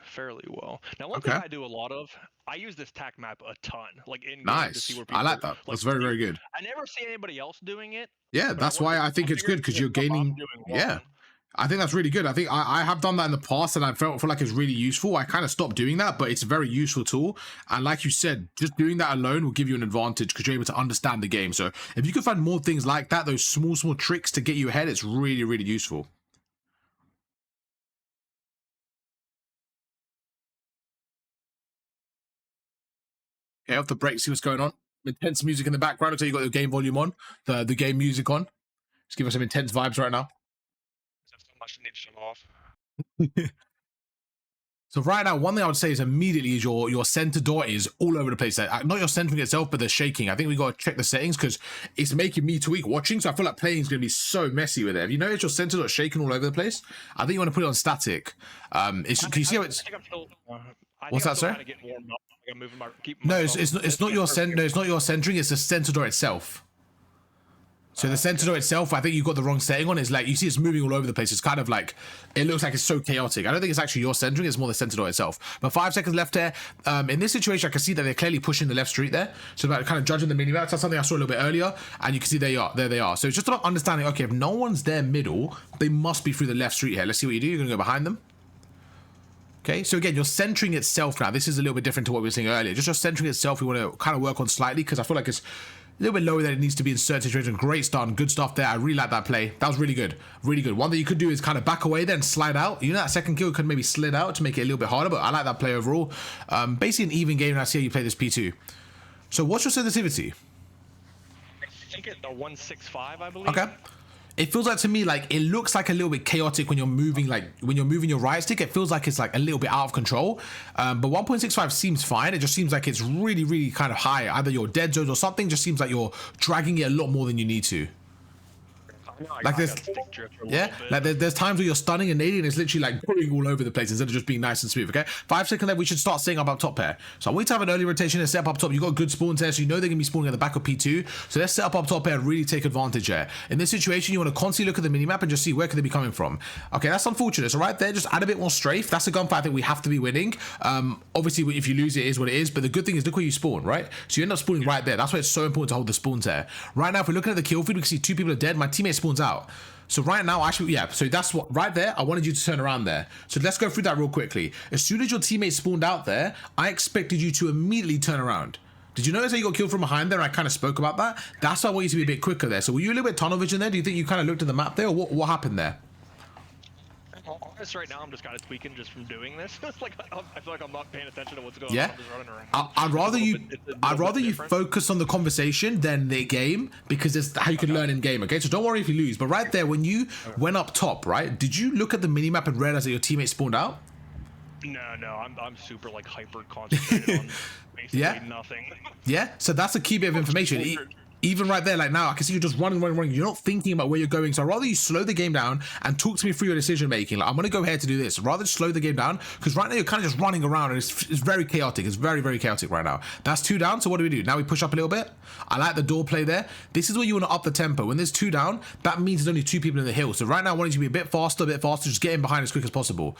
fairly well. Now, one thing Okay. I do a lot of, I use this tac map a ton, like in game to see Nice. where I people like that. That's very, very good. I never see anybody else doing it, Yeah, but that's why I I think it's figure good it's because the you're stuff I'm gaining. doing Yeah. wrong. I think that's really good. I think I have done that in the past and I felt like it's really useful. I kind of stopped doing that, but it's a very useful tool. And like you said, just doing that alone will give you an advantage because you're able to understand the game. So if you can find more things like that, those small tricks to get you ahead, it's really, really useful. Okay, off the break, see what's going on. Intense music in the background. Looks like you got your game volume on, the game music on. Just give us some intense vibes right now. So much need to shut off. So right now, one thing I would say is immediately is your center door is all over the place. Not your centering itself, but the shaking. I think we got to check the settings because it's making me tweak watching. So I feel like playing is going to be so messy with it. Have you noticed your center door shaking all over the place? I think you want to put it on static. Can you see how it's? What's that, sir? No, it's not your center. No, it's not your centering. It's the center door itself. So the center door itself, I think you've got the wrong setting on. It's like, you see it's moving all over the place. It's kind of like, it looks like it's so chaotic. I don't think it's actually your centering, it's more the center door itself. But 5 seconds left there. In this situation, I can see that they're clearly pushing the left street there. So about kind of judging the mini-map. That's something I saw a little bit earlier. And you can see there they are. So it's just about understanding, okay, if no one's there middle, they must be through the left street here. Let's see what you do. You're going to go behind them. Okay, so again, you're centering itself now. This is a little bit different to what we were saying earlier. Just your centering itself, we want to kind of work on slightly because I feel like it's a little bit lower than it needs to be in certain situations. Great start and good stuff there. I really like that play. That was really good. Really good. One that you could do is kind of back away then slide out. You know, that second kill could maybe slid out to make it a little bit harder, but I like that play overall. Basically an even game, and I see how you play this P2. So what's your sensitivity? I think it's a 165, I believe. Okay. It feels like to me like it looks like a little bit chaotic when you're moving, like when you're moving your right stick. It feels like it's like a little bit out of control. But 1.65 seems fine. It just seems like it's really, really kind of high. Either you're dead zones or something. Just seems like you're dragging it a lot more than you need to. Like this, yeah, like there's times where you're stunning and nading and it's literally like going all over the place instead of just being nice and smooth. Okay, 5 seconds left. We should start setting up top here. So I want you to have an early rotation and set up top. You got good spawns there, so you know they're gonna be spawning at the back of P2. So let's set up top here and really take advantage here. In this situation, you want to constantly look at the minimap and just see where could they be coming from. Okay, that's unfortunate. So right there, just add a bit more strafe. That's a gunfight I think we have to be winning. Obviously, if you lose, it is what it is. But the good thing is, look where you spawn, right? So you end up spawning right there. That's why it's so important to hold the spawns there. Right now, if we're looking at the kill feed, we can see 2 people are dead. My teammate spawns out. So right now, actually, yeah, so that's what, right there, I wanted you to turn around there. So let's go through that real quickly. As soon as your teammate spawned out there, I expected you to immediately turn around. Did you notice how you got killed from behind there? I kind of spoke about that. That's why I want you to be a bit quicker there. So were you a little bit tunnel vision there? Do you think you kind of looked at the map there, or what happened there? Right now, I'm just kind of tweaking just from doing this. Like I feel like I'm not paying attention to what's going on. I'm just running around. I'd rather you focus on the conversation than the game, because it's how you can learn in game. Okay, so don't worry if you lose. But right there, when you went up top, right, did you look at the minimap and realize that your teammate spawned out? No, I'm super like hyper concentrated on basically nothing. Yeah, so that's a key bit of information. Even right there, like now, I can see you just running. You're not thinking about where you're going. So I'd rather you slow the game down and talk to me through your decision making. Like, I'm going to go ahead to do this. Rather slow the game down, because right now you're kind of just running around and it's very chaotic. It's very, very chaotic right now. That's 2 down. So what do? Now we push up a little bit. I like the door play there. This is where you want to up the tempo. When there's 2 down, that means there's only 2 people in the hill. So right now I want you to be a bit faster, just get in behind as quick as possible.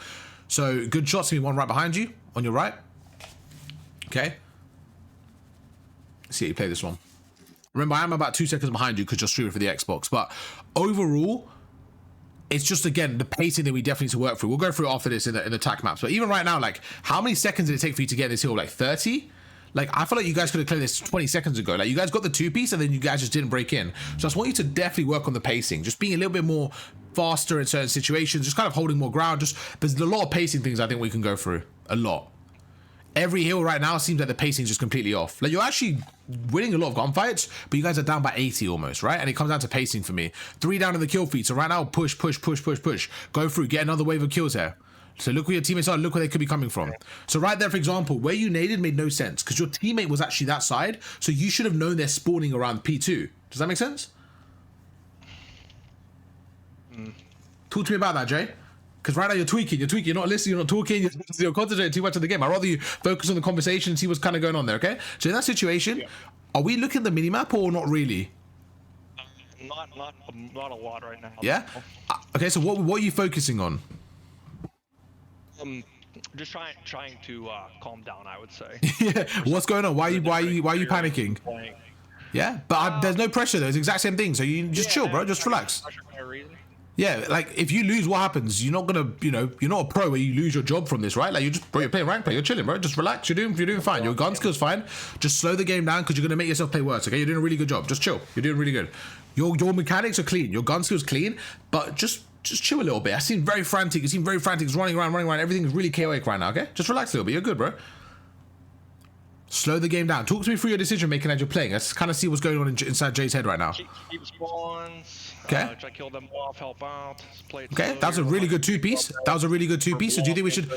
So good shots. Me one right behind you on your right. Okay. Let's see how you play this one. Remember, I am about 2 seconds behind you because you're streaming for the Xbox. But overall, it's just, again, the pacing that we definitely need to work through. We'll go through it after this in the tac maps. But even right now, like, how many seconds did it take for you to get this hill? Like 30? Like, I feel like you guys could have cleared this 20 seconds ago. Like, you guys got the 2-piece and then you guys just didn't break in. So I just want you to definitely work on the pacing. Just being a little bit more faster in certain situations. Just kind of holding more ground. There's a lot of pacing things I think we can go through. A lot. Every hill right now seems like the pacing is just completely off. Like, you're actually winning a lot of gunfights, but you guys are down by 80 almost, right? And it comes down to pacing for me. 3 down in the kill feed. So right now, push. Go through, get another wave of kills here. So look where your teammates are, look where they could be coming from. So right there, for example, where you naded made no sense because your teammate was actually that side. So you should have known they're spawning around P2. Does that make sense? Talk to me about that, Jay. Because right now you're tweaking, you're not listening, you're not talking, you're concentrating too much on the game. I'd rather you focus on the conversation and see what's kind of going on there, okay? So in that situation, are we looking at the minimap or not really? Not a lot right now. Yeah? Okay, so what are you focusing on? Just trying to calm down, I would say. Yeah. What's going on? Why are you panicking? Yeah, but there's no pressure though. It's the exact same thing. So you just chill, bro. Just relax. Yeah, like if you lose, what happens? You're not gonna, you know, you're not a pro where you lose your job from this, right? Like you're playing rank play, you're chilling, bro. Just relax. You're doing fine. Your gun skill's fine. Just slow the game down because you're gonna make yourself play worse. Okay, you're doing a really good job. Just chill. You're doing really good. Your mechanics are clean. Your gun skill's clean, but just chill a little bit. I seem very frantic. You seem very frantic. It's running around. Everything's really chaotic right now. Okay, just relax a little bit. You're good, bro. Slow the game down. Talk to me through your decision making as you're playing. Let's kind of see what's going on inside Jay's head right now. Keep spawns. Okay. Try to kill them off, help out. Okay, that was a really good two-piece. That was a really good two-piece. So do you think we should...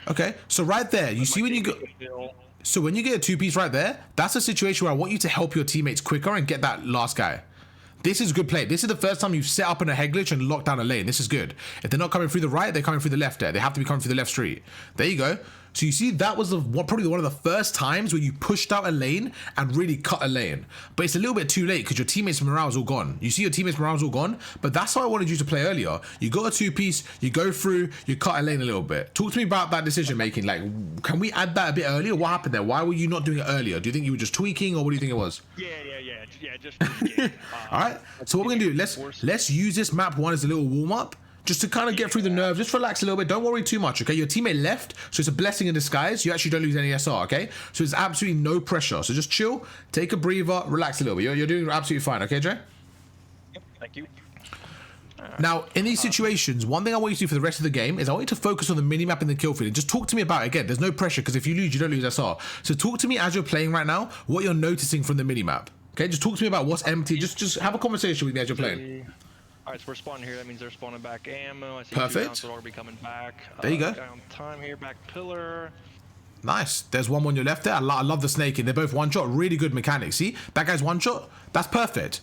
Okay, so right there, you see when you go... So when you get a two-piece right there, that's a situation where I want you to help your teammates quicker and get that last guy. This is good play. This is the first time you've set up in a head glitch and locked down a lane. This is good. If they're not coming through the right, they're coming through the left there. They have to be coming through the left street. There you go. So you see, that was probably one of the first times where you pushed out a lane and really cut a lane. But it's a little bit too late because your teammates' morale is all gone. You see your teammates' morale is all gone, but that's how I wanted you to play earlier. You got a two-piece, you go through, you cut a lane a little bit. Talk to me about that decision making. Like, can we add that a bit earlier? What happened there? Why were you not doing it earlier? Do you think you were just tweaking, or what do you think it was? Yeah, just tweaking. All right. So what we're gonna do? Let's use this map one as a little warm up. Just to kind of get through the nerves, just relax a little bit. Don't worry too much, okay? Your teammate left, so it's a blessing in disguise. You actually don't lose any SR, okay? So there's absolutely no pressure. So just chill, take a breather, relax a little bit. You're doing absolutely fine, okay, Jay? Yep, thank you. Now, in these situations, one thing I want you to do for the rest of the game is I want you to focus on the minimap and the kill feed. And just talk to me about it. Again, there's no pressure, because if you lose, you don't lose SR. So talk to me as you're playing right now, what you're noticing from the minimap. Okay, just talk to me about what's empty. Just have a conversation with me as you're playing. Alright, so we're spawning here. That means they're spawning back ammo. I see perfect. Two be coming back. There you go. On time here, back pillar. Nice. There's one on your left there. I love the snaking. They're both one shot. Really good mechanics. See, that guy's one shot. That's perfect.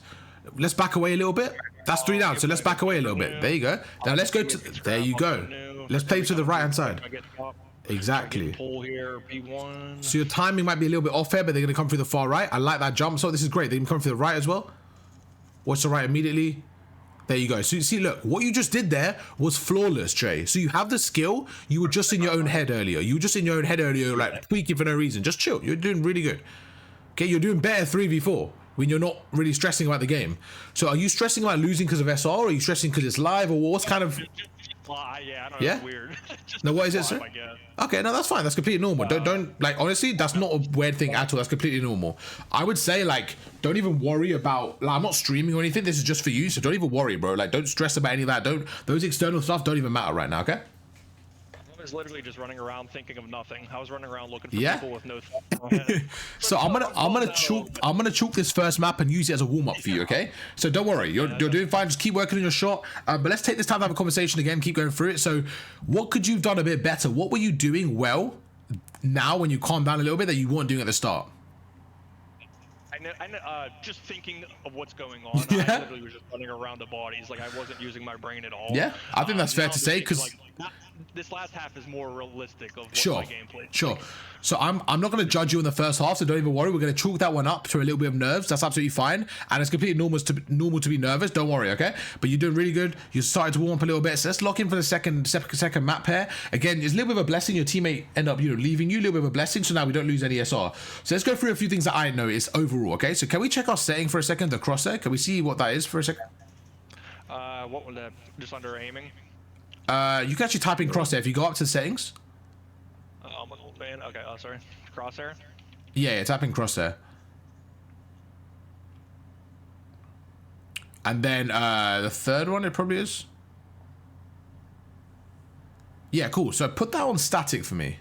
Let's back away a little bit. That's 3 down. So let's back away a little bit. There you go. Now let's go to. There you go. Let's play to the right hand side. Exactly. Pull here, B1. So your timing might be a little bit off here, but they're going to come through the far right. I like that jump. So this is great. They can come through the right as well. Watch the right immediately. There you go. So you see, look, what you just did there was flawless, Jay. So you have the skill. You were just in your own head earlier. You were just in your own head earlier, like tweaking for no reason. Just chill. You're doing really good. Okay, you're doing better 3v4 when you're not really stressing about the game. So are you stressing about losing because of SR, or are you stressing because it's live, or what's kind of... Yeah, I don't know. It's weird. No, what is it, sir? Okay, no, that's fine. That's completely normal. Don't like, honestly, that's not a weird thing at all. That's completely normal. I would say, like, don't even worry about, like, I'm not streaming or anything. This is just for you, so don't even worry, bro. Like, don't stress about any of that. Those external stuff don't even matter right now, okay? I was literally just running around thinking of nothing. I was running around looking for people with no thoughts in my head. So I'm gonna chalk this first map and use it as a warm up for you, okay? So don't worry, you're doing fine. Just keep working on your shot. But let's take this time to have a conversation again. Keep going through it. So what could you have done a bit better? What were you doing well now when you calm down a little bit that you weren't doing at the start? I know, just thinking of what's going on. I literally was just running around the bodies. Like, I wasn't using my brain at all. Yeah, I think that's fair to say, because this last half is more realistic of what my gameplay is. Sure. So I'm not going to judge you in the first half, so don't even worry. We're going to chalk that one up to a little bit of nerves. That's absolutely fine, and it's completely normal to be nervous. Don't worry, okay? But you're doing really good. You started to warm up a little bit. So let's lock in for the second map pair. Again, it's a little bit of a blessing. Your teammate end up leaving you. A little bit of a blessing. So now we don't lose any SR. So let's go through a few things that I noticed overall. Okay, so can we check our setting for a second? The crosshair. Can we see what that is for a second? What was that? Just under aiming. You can actually type in crosshair if you go up to settings. I'm an old man. Okay, sorry. Crosshair? Yeah, type in crosshair. And then the third one, it probably is. Yeah, cool. So put that on static for me.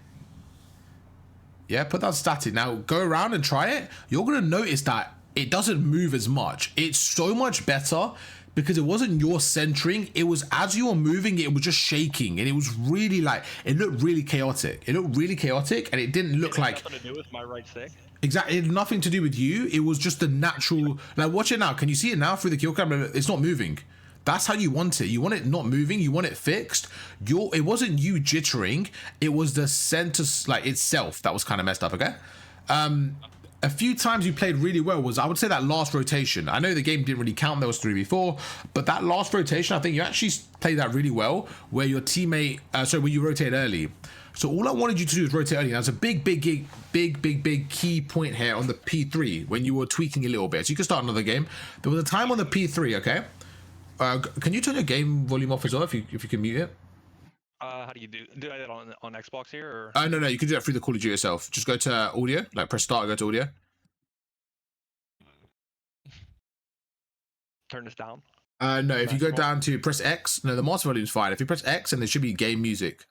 Yeah, put that on static. Now go around and try it. You're going to notice that it doesn't move as much. It's so much better because it wasn't your centering. It was as you were moving, it was just shaking, and it was really like, it looked really chaotic. It looked really chaotic, and it didn't look like... Nothing to do with my right stick. Exactly, it had nothing to do with you. It was just the natural... Like, watch it now. Can you see it now through the kill camera? It's not moving. That's how you want it. You want it not moving. You want it fixed. It wasn't you jittering. It was the center, like, itself that was kind of messed up, okay? a few times you played really well was, I would say, that last rotation. I know the game didn't really count, there was 3v4, but that last rotation, I think you actually played that really well, where your teammate, where you rotate early. So all I wanted you to do is rotate early. That's a big key point here on the P3 when you were tweaking a little bit. So you can start another game. There was a time on the P3, okay? Can you turn your game volume off as well if you can mute it? How do you do that on Xbox here? Or? No, you can do that through the Call of Duty yourself. Just go to audio, like press start and go to audio. Turn this down? No, if you go down to press X, no, the master volume is fine. If you press X, and there should be game music.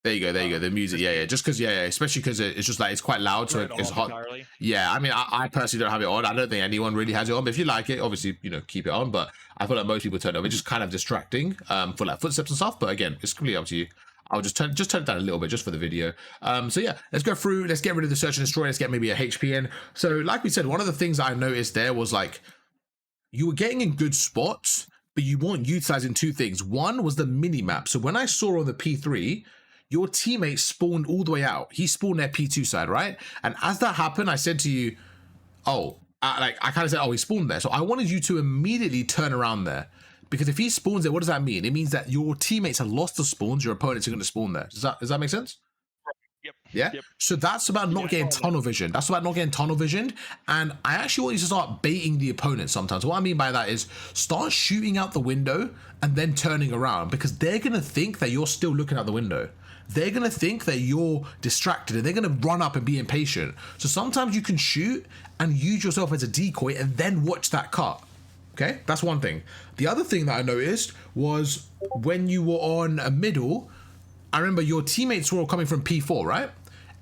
There you go, the music, yeah, just because, especially because it's just like, it's quite loud, so it's hot. Entirely. Yeah, I mean, I personally don't have it on. I don't think anyone really has it on, but if you like it, obviously, keep it on, but I feel like most people turn it off. It's just kind of distracting for like footsteps and stuff, but again, it's completely up to you. I'll just turn it down a little bit just for the video. So yeah, let's go through, let's get rid of the search and destroy, let's get maybe a HP in. So like we said, one of the things that I noticed there was like, you were getting in good spots, but you weren't utilizing two things. One was the mini map. So when I saw on the P3, your teammate spawned all the way out. He spawned their P2 side, right? And as that happened, I said to you, I kind of said, he spawned there. So I wanted you to immediately turn around there. Because if he spawns there, what does that mean? It means that your teammates have lost the spawns, your opponents are going to spawn there. Does that make sense? Yep. Yeah? Yep. So that's about not getting tunnel vision. That's about not getting tunnel visioned. And I actually want you to start baiting the opponent sometimes. What I mean by that is start shooting out the window and then turning around, because they're going to think that you're still looking out the window. They're going to think that you're distracted and they're going to run up and be impatient. So sometimes you can shoot and use yourself as a decoy and then watch that cut. Okay, that's one thing. The other thing that I noticed was when you were on a middle, I remember your teammates were all coming from P4, right?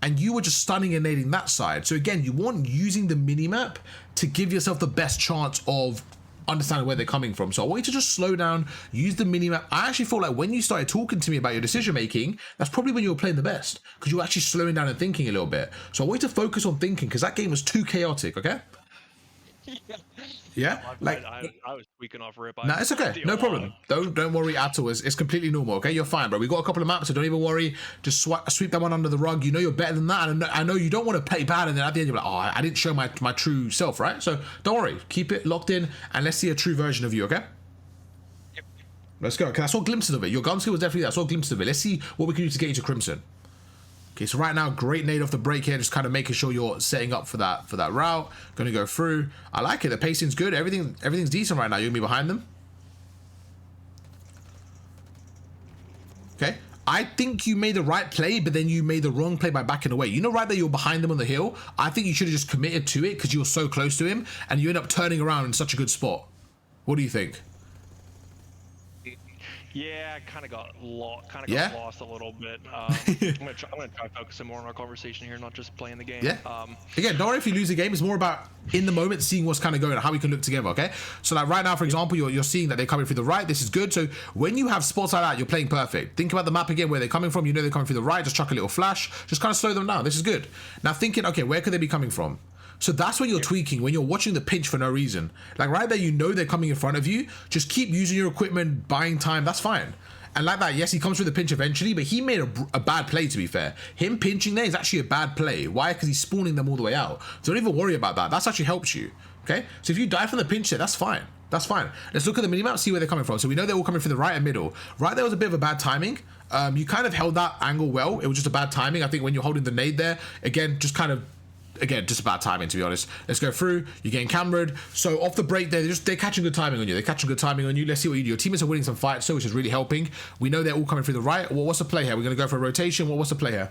And you were just stunning and nading that side. So again, you weren't using the minimap to give yourself the best chance of understanding where they're coming from. So I want you to just slow down, use the minimap. I actually feel like when you started talking to me about your decision making, that's probably when you were playing the best, because you were actually slowing down and thinking a little bit. So I want you to focus on thinking, because that game was too chaotic, okay? Yeah, like I was tweaking off rip. No, it's okay, no problem. Don't worry at all. It's completely normal. Okay, you're fine, bro. We got a couple of maps, so don't even worry. Just sweep that one under the rug. You know you're better than that, and I know you don't want to play bad, and then at the end you're like, I didn't show my true self, right? So don't worry, keep it locked in, and let's see a true version of you. Okay. Yep. Let's go. Because I saw glimpses of it. Your gun skill was definitely there. I saw glimpses of it. Let's see what we can do to get you to Crimson. Okay, so right now, great nade off the break here, just kind of making sure you're setting up for that route. Going to go through. I like it. The pacing's good. Everything's decent right now. You're going to be behind them. Okay. I think you made the right play, but then you made the wrong play by backing away. You know, right there, you're behind them on the hill. I think you should have just committed to it because you were so close to him, and you end up turning around in such a good spot. What do you think? Yeah, I kind of got lost a little bit. I'm gonna try focusing more on our conversation here, not just playing the game. Yeah. Again, don't worry if you lose the game. It's more about in the moment seeing what's kind of going on, how we can look together. Okay. So like right now, for example, you're seeing that they're coming through the right. This is good. So when you have spots like that, you're playing perfect. Think about the map again, where they're coming from. You know they're coming through the right. Just chuck a little flash. Just kind of slow them down. This is good. Now thinking, okay, where could they be coming from? So that's when you're tweaking, when you're watching the pinch for no reason. Like right there, you know they're coming in front of you. Just keep using your equipment, buying time. That's fine. And like that, yes, he comes through the pinch eventually, but he made a bad play, to be fair. Him pinching there is actually a bad play. Why? Because he's spawning them all the way out. So don't even worry about that. That's actually helps you. Okay? So if you die from the pinch there, that's fine. That's fine. Let's look at the minimap, see where they're coming from. So we know they're all coming from the right and middle. Right there was a bit of a bad timing. You kind of held that angle well. It was just a bad timing. I think when you're holding the nade there, again, just bad timing, to be honest. Let's go through. You're getting cambered. So off the break there, they're catching good timing on you. Let's see what you do. Your teammates are winning some fights, so which is really helping. We know they're all coming through the right. Well, what's the play here? We're going to go for a rotation. What's the play here?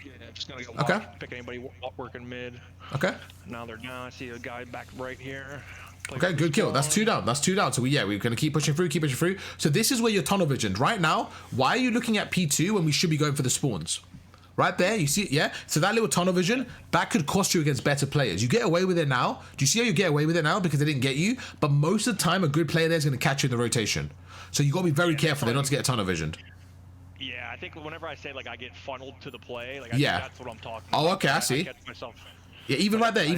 Yeah, just going to go lock, pick anybody working mid. Okay. Now they're down. I see a guy back right here. Okay, good kill. That's two down. So we're going to keep pushing through. So this is where you're tunnel visioned. Right now, why are you looking at P2 when we should be going for the spawns? Right there, you see it, yeah? So that little tunnel vision, that could cost you against better players. You get away with it now. Do you see how you get away with it now? Because they didn't get you. But most of the time, a good player there is going to catch you in the rotation. So you got to be very careful there not to get tunnel visioned. Yeah, I think whenever I say, like, I get funned to the play, like, I think that's what I'm talking about. Oh, okay, I see. Yeah, even right there.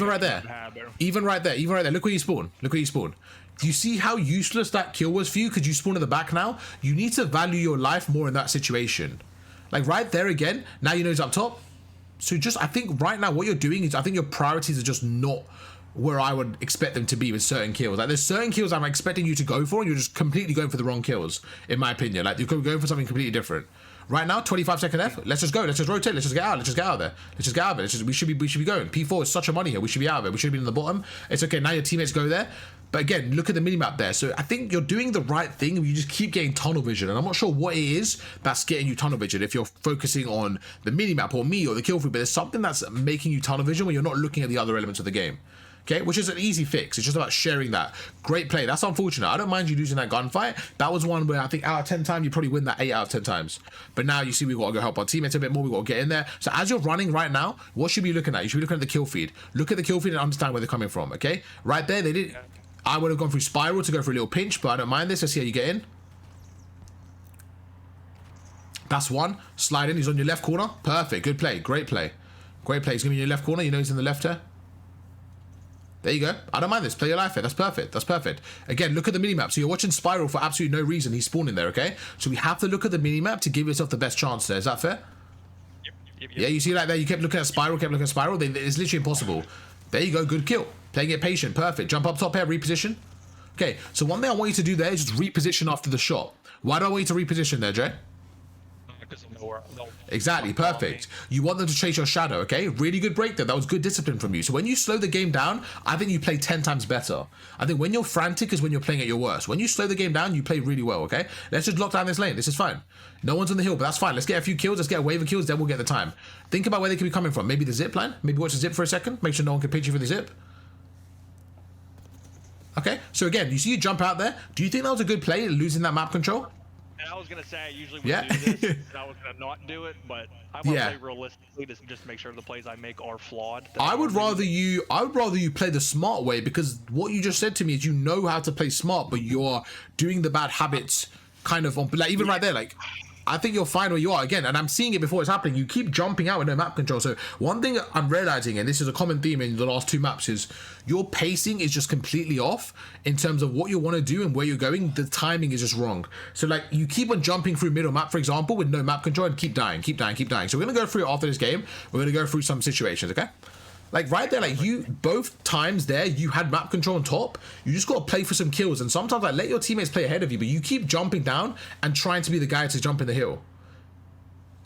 Look where you spawn. Do you see how useless that kill was for you? Because you spawn at the back now? You need to value your life more in that situation. Like right there again, now you know he's up top. So just, I think right now what you're doing is, I think your priorities are just not where I would expect them to be with certain kills. Like there's certain kills I'm expecting you to go for, and you're just completely going for the wrong kills, in my opinion. Like you're going for something completely different. Right now, 25 seconds left. Let's just go. Let's just rotate. Let's just get out. Let's just get out of there. Let's just get out of it. We should be going. P4 is such a money here. We should be out of it. We should have been in the bottom. It's okay. Now your teammates go there. But again, look at the minimap there. So I think you're doing the right thing. You just keep getting tunnel vision. And I'm not sure what it is that's getting you tunnel vision. If you're focusing on the minimap or me or the kill feed, but there's something that's making you tunnel vision when you're not looking at the other elements of the game. Okay, which is an easy fix. It's just about sharing that. Great play. That's unfortunate. I don't mind you losing that gunfight. That was one where I think out of 10 times, you probably win that 8 out of 10 times. But now you see we've got to go help our teammates a bit more. We've got to get in there. So as you're running right now, what should you be looking at? You should be looking at the kill feed. Look at the kill feed and understand where they're coming from, okay? Right there, they did. I would have gone through spiral to go for a little pinch, but I don't mind this. Let's see how you get in. That's one. Slide in. He's on your left corner. Perfect. Good play. Great play. Great play. He's going to be in your left corner. You know he's in the left here. There you go. I don't mind this. Play your life here. That's perfect. That's perfect. Again, look at the minimap. So you're watching Spiral for absolutely no reason. He's spawning there, okay? So we have to look at the minimap to give yourself the best chance there. Is that fair? Yep. Yeah, you see like there, you kept looking at Spiral, It's literally impossible. There you go. Good kill. Playing it patient. Perfect. Jump up top here. Reposition. Okay, so one thing I want you to do there is just reposition after the shot. Why do I want you to reposition there, Jay? Exactly, perfect. You want them to chase your shadow, okay? Really good break there. That was good discipline from you. So when you slow the game down, I think you play 10 times better. I think when you're frantic is when you're playing at your worst. When you slow the game down, you play really well, okay? Let's just lock down this lane. This is fine. No one's on the hill, but that's fine. Let's get a few kills. Let's get a wave of kills, then we'll get the time. Think about where they could be coming from. Maybe the zip line. Maybe watch the zip for a second. Make sure no one can pinch you for the zip. Okay, so again, you see you jump out there. Do you think that was a good play, losing that map control? And I was gonna say I usually would do this, and I was gonna not do it, but I want to play realistically to just make sure the plays I make are flawed. I would rather you play the smart way, because what you just said to me is you know how to play smart, but you're doing the bad habits kind of on, like even right there, like I think you're fine where you are again, and I'm seeing it before it's happening. You keep jumping out with no map control. So one thing I'm realizing, and this is a common theme in the last 2 maps, is your pacing is just completely off in terms of what you want to do and where you're going. The timing is just wrong. So like you keep on jumping through middle map, for example, with no map control, and keep dying. So we're gonna go through it after this game. We're gonna go through some situations, okay? Like right there, like you both times there, you had map control on top. You just got to play for some kills, and sometimes like let your teammates play ahead of you, but you keep jumping down and trying to be the guy to jump in the hill.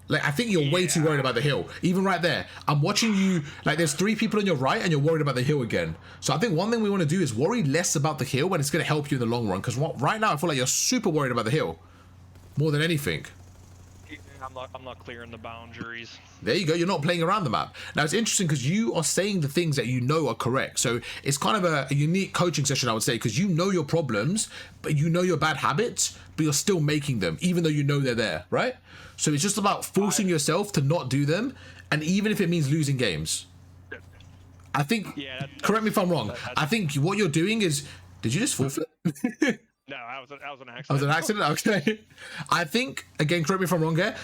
Like I think you're way too worried about the hill. Even right there, I'm watching you. Like there's 3 people on your right, and you're worried about the hill again. So I think one thing we want to do is worry less about the hill when it's going to help you in the long run. Because right now I feel like you're super worried about the hill more than anything. I'm not clearing the boundaries. There you go. You're not playing around the map. Now it's interesting because you are saying the things that you know are correct. So it's kind of a unique coaching session, I would say, because you know your problems, but you know your bad habits, but you're still making them, even though you know they're there, right? So it's just about forcing yourself to not do them, and even if it means losing games. I think, correct me if I'm wrong, I think what you're doing is, did you just forfeit? No, I was an accident. I was an accident? Okay. I think, again, correct me if I'm wrong here,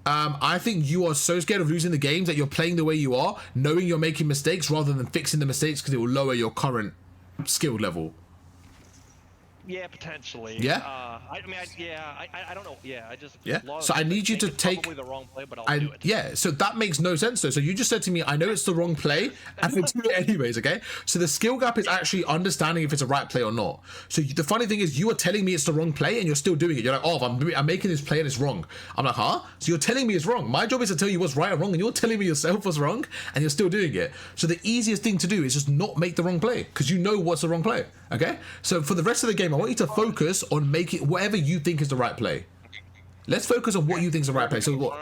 I think you are so scared of losing the games that you're playing the way you are, knowing you're making mistakes rather than fixing the mistakes because it will lower your current skill level. Yeah, potentially. Yeah. I don't know. Yeah, I just. Yeah. So I need you to take. Probably the wrong play, but I'll do it. Yeah. So that makes no sense though. So you just said to me, I know it's the wrong play, and I do it anyways. Okay. So the skill gap is actually understanding if it's a right play or not. So the funny thing is, you are telling me it's the wrong play, and you're still doing it. You're like, oh, I'm making this play and it's wrong. I'm like, huh? So you're telling me it's wrong. My job is to tell you what's right or wrong, and you're telling me yourself what's wrong, and you're still doing it. So the easiest thing to do is just not make the wrong play because you know what's the wrong play. Okay. So for the rest of the game, I want you to focus on making whatever you think is the right play. Let's focus on what you think is the right play. So what?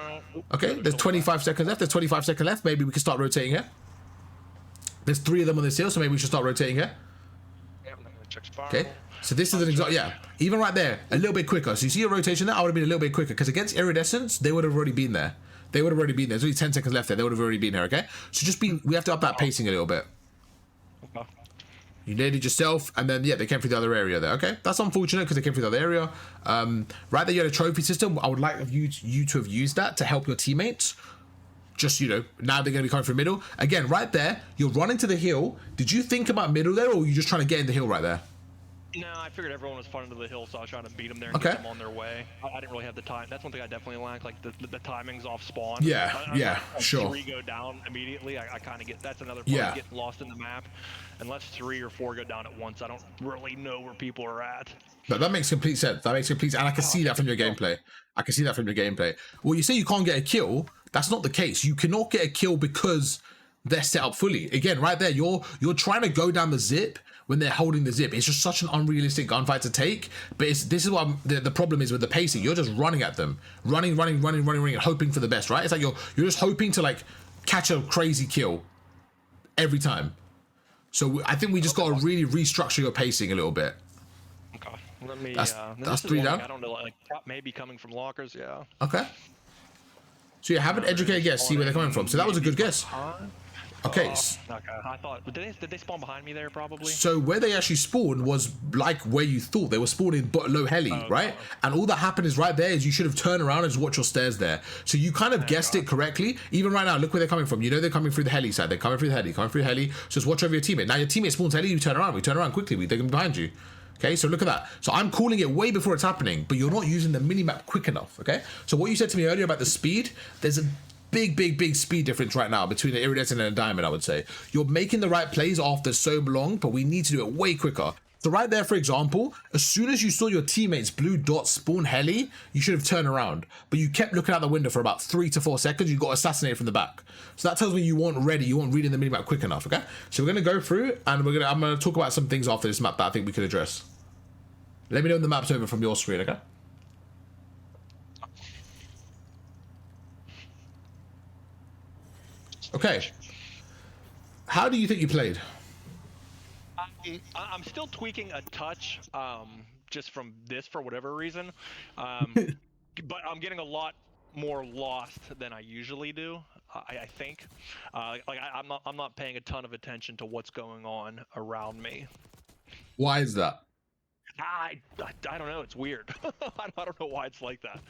Okay, there's 25 seconds left. There's 25 seconds left. Maybe we can start rotating here. There's 3 of them on this hill, so maybe we should start rotating here. Okay, so this is an example. Yeah, even right there, a little bit quicker. So you see a rotation there? I would have been a little bit quicker because against Iridescence, they would have already been there. There's only 10 seconds left there. They would have already been here. Okay, so we have to up that pacing a little bit. You naded yourself, and then, yeah, they came through the other area there. Okay, that's unfortunate because they came through the other area. Right there, you had a trophy system. I would like you to have used that to help your teammates. Just, now they're going to be coming through middle. Again, right there, you're running to the hill. Did you think about middle there, or were you just trying to get in the hill right there? No, I figured everyone was fun into the hill, so I was trying to beat them there and Okay. get them on their way. I didn't really have the time. That's one thing I definitely lack, like the timings off spawn. Yeah, yeah, sure. 3 go down immediately, I kind of get, that's another part of getting lost in the map. Unless 3 or 4 go down at once, I don't really know where people are at. But that makes complete sense. That makes complete sense. And I can see that from your gameplay. I can see that from your gameplay. Well, you say you can't get a kill. That's not the case. You cannot get a kill because they're set up fully. Again, right there, you're trying to go down the zip when they're holding the zip. It's just such an unrealistic gunfight to take. But this is what the problem is with the pacing. You're just running at them, running, hoping for the best, right? It's like you're just hoping to like catch a crazy kill every time. So I think we just got to really restructure your pacing a little bit. Okay, let me. That's 3 down. I don't know, like maybe coming from lockers, yeah. Okay. So you have an educated guess, see where they're coming from. So that was a good guess. Okay. Okay. I thought, did they spawn behind me there probably? So where they actually spawned was like where you thought. They were spawning low heli, right? And all that happened is right there is you should have turned around and just watch your stairs there. So you kind of guessed it correctly. Even right now, look where they're coming from. You know they're coming through the heli side. They're coming through the heli, So just watch over your teammate. Now your teammate spawns heli, you turn around. We turn around quickly. They're going to be behind you. Okay, so look at that. So I'm calling it way before it's happening, but you're not using the minimap quick enough, okay? So what you said to me earlier about the speed, there's a big speed difference right now between an iridescent and a diamond, I would say. You're making the right plays after so long, but we need to do it way quicker. So right there, for example, as soon as you saw your teammates blue dot spawn heli, you should have turned around, but you kept looking out the window for about 3 to 4 seconds. You got assassinated from the back. So that tells me you weren't ready. You weren't reading the minimap quick enough, okay? So we're gonna go through and I'm gonna talk about some things after this map that I think we could address. Let me know when the map's over from your screen, okay? Okay. How do you think you played? I'm still tweaking a touch, just from this for whatever reason, but I'm getting a lot more lost than I usually do. I think, I'm not paying a ton of attention to what's going on around me. Why is that? I don't know. It's weird. I don't know why it's like that.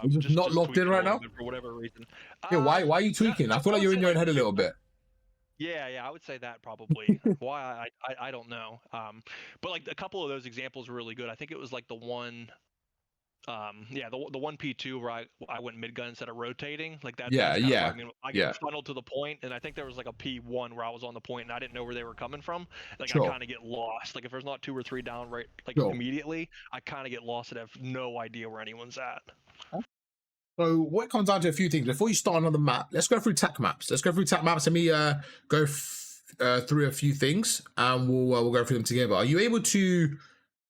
You're just not locked in right now for whatever reason. Yeah, why are you tweaking? I feel like you're in your own head a little bit. Yeah, I would say that probably. Why I don't know. But like a couple of those examples were really good. I think it was like the one, the 1P2 where I went midgun instead of rotating. Like that. Yeah. I got funneled to the point, and I think there was like a P1 where I was on the point and I didn't know where they were coming from. Like I kind of get lost. Like if there's not 2 or 3 down right immediately, I kind of get lost and have no idea where anyone's at. So what it comes down to a few things. Before you start on the map, let's go through TAC maps. Let me go through a few things, and we'll go through them together. Are you able to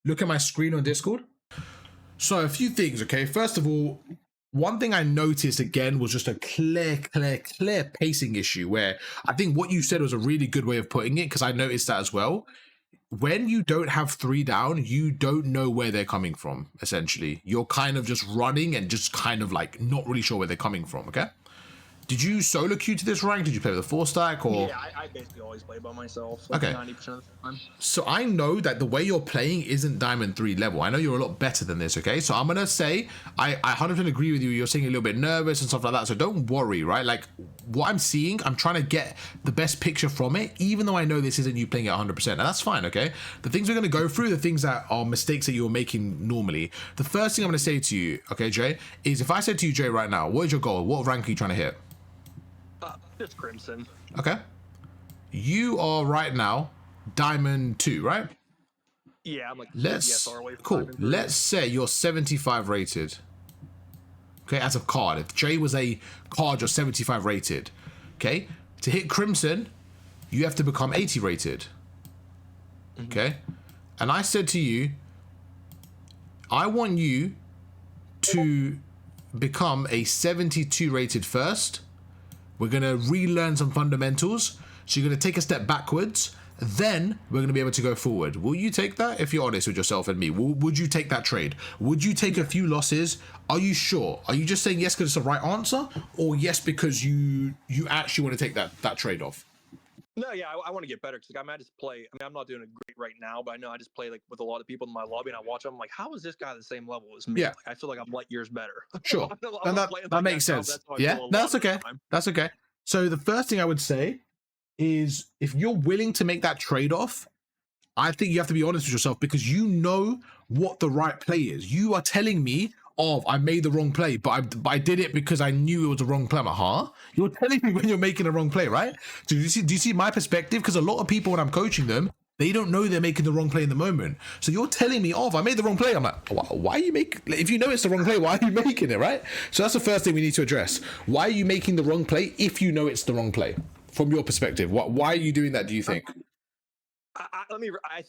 look at my screen on Discord? So a few things, okay? First of all, one thing I noticed again was just a clear pacing issue, where I think what you said was a really good way of putting it, because I noticed that as well. When you don't have 3 down, you don't know where they're coming from, essentially. You're kind of just running and just kind of like not really sure where they're coming from, okay? Did you solo queue to this rank? Did you play with a 4-stack or? Yeah, I basically always play by myself. Like okay. 90% of the time. So I know that the way you're playing isn't Diamond 3 level. I know you're a lot better than this, okay? So I'm going to say, I 100% agree with you. You're seeing a little bit nervous and stuff like that. So don't worry, right? Like what I'm seeing, I'm trying to get the best picture from it, even though I know this isn't you playing at 100%. And that's fine, okay? The things we're going to go through, the things that are mistakes that you're making normally. The first thing I'm going to say to you, okay, Jay, is if I said to you, Jay, right now, what is your goal? What rank are you trying to hit? Just Crimson. Okay. You are right now Diamond 2, right? Yeah, I'm like cool. Let's say you're 75 rated. Okay, as a card. If Jay was a card, you're 75 rated. Okay? To hit Crimson, you have to become 80 rated. Okay? And I said to you, I want you to become a 72 rated first. We're going to relearn some fundamentals. So you're going to take a step backwards. Then we're going to be able to go forward. Will you take that? If you're honest with yourself and me, would you take that trade? Would you take a few losses? Are you sure? Are you just saying yes because it's the right answer? Or yes because you actually want to take that trade off? No, yeah, I want to get better because like, I just play. I mean, I'm not doing it great right now, but I know I just play like with a lot of people in my lobby, and I watch them. I'm like, how is this guy the same level as me? Yeah, like, I feel like I'm light years better. Sure, and that makes sense. Yeah, that's okay. That's okay. So the first thing I would say is if you're willing to make that trade-off, I think you have to be honest with yourself because you know what the right play is. You are telling me, oh, I made the wrong play, but I did it because I knew it was the wrong play. I'm like, huh? You're telling me when you're making the wrong play, right? So do you see my perspective? Because a lot of people, when I'm coaching them, they don't know they're making the wrong play in the moment. So you're telling me, oh, if I made the wrong play, I'm like, why are you making, if you know it's the wrong play, why are you making it, right? So that's the first thing we need to address. Why are you making the wrong play if you know it's the wrong play? From your perspective, why are you doing that, do you think? I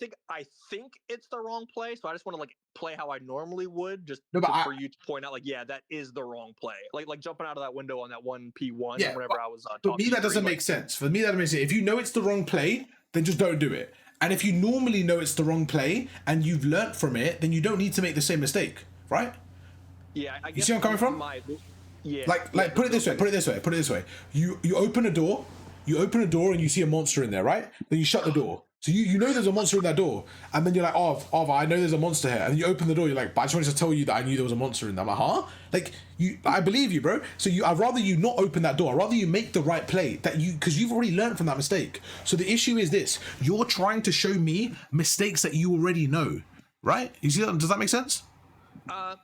think it's the wrong play, so I just want to like play how I normally would, just No, but for you to point out, like, yeah, that is the wrong play. Like jumping out of that window on that 1P1 Yeah, whenever I was for top me, that P3, doesn't like, make sense. For me, that doesn't make sense. If you know it's the wrong play, then just don't do it. And if you normally know it's the wrong play and you've learnt from it, then you don't need to make the same mistake, right? yeah, I You guess see where I'm coming from? Yeah. Like put it this way. You open a door, and you see a monster in there, right? Then you shut the door. So you know there's a monster in that door, and then you're like, oh, I know there's a monster here, and then you open the door, you're like, but I just wanted to tell you that I knew there was a monster in there. I'm like, huh? Like I believe you, bro. So I'd rather you not open that door. I'd rather you make the right play because you've already learned from that mistake. So the issue is this: you're trying to show me mistakes that you already know, right? You see that? Does that make sense?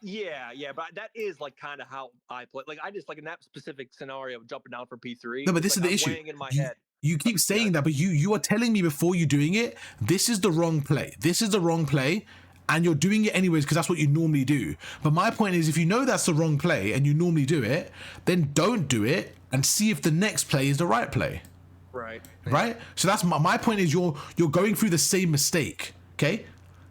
Yeah, but that is like kind of how I play. Like I just like in that specific scenario of jumping down from P3. No, but It's this like is the I'm issue. weighing in my head. You keep saying that, but you are telling me before you're doing it, this is the wrong play. This is the wrong play, and you're doing it anyways because that's what you normally do. But my point is, if you know that's the wrong play and you normally do it, then don't do it and see if the next play is the right play. Right. Right? So that's my point is you're going through the same mistake. Okay?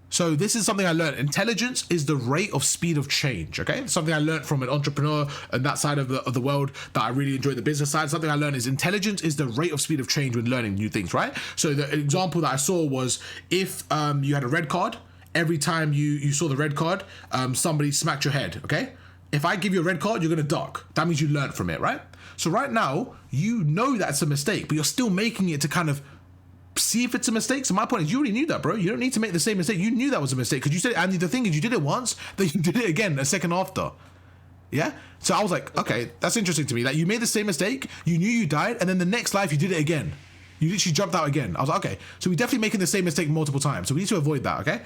So this is something I learned. Intelligence is the rate of speed of change. Okay, something I learned from an entrepreneur and that side of the world that I really enjoy. The business side. Something I learned is intelligence is the rate of speed of change when learning new things. Right. So the example that I saw was if you had a red card, every time you saw the red card, somebody smacked your head. Okay. If I give you a red card, you're gonna duck. That means you learned from it, right? So right now you know that's a mistake, but you're still making it to kind of see if it's a mistake. So my point is, you already knew that, bro. You don't need to make the same mistake. You knew that was a mistake because you said it. And the thing is, you did it once, then you did it again a second after. Yeah. So I was like, okay, that's interesting to me. Like you made the same mistake, you knew you died, and then the next life you did it again. You literally jumped out again. I was like, okay, so we're definitely making the same mistake multiple times. So we need to avoid that. Okay.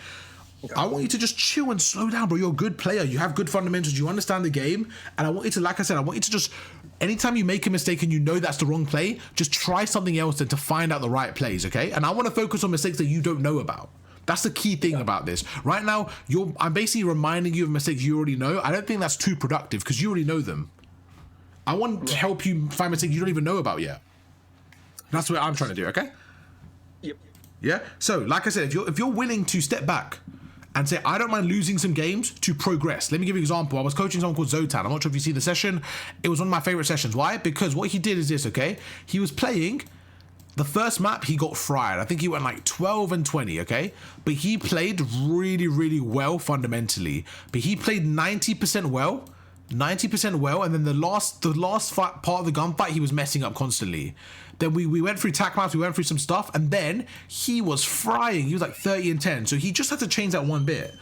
I want you to just chill and slow down, bro. You're a good player. You have good fundamentals. You understand the game. And I want you to, like I said, I want you to just, anytime you make a mistake and you know that's the wrong play, just try something else then to find out the right plays, okay? And I want to focus on mistakes that you don't know about. That's the key thing about this. Right now, I'm basically reminding you of mistakes you already know. I don't think that's too productive because you already know them. I want to help you find mistakes you don't even know about yet. That's what I'm trying to do, okay? Yep. Yeah? So, like I said, if you're willing to step back and say, I don't mind losing some games to progress. Let me give you an example. I was coaching someone called Zotan. I'm not sure if you see the session. It was one of my favorite sessions. Why? Because what he did is this, okay? He was playing the first map, he got fried. I think he went like 12 and 20, okay? But he played really, really well fundamentally. But he played 90% well. 90% well, and then the last part of the gunfight, he was messing up constantly. Then we went through tac maps, we went through some stuff, and then he was frying. He was like 30 and 10. So he just had to change that one bit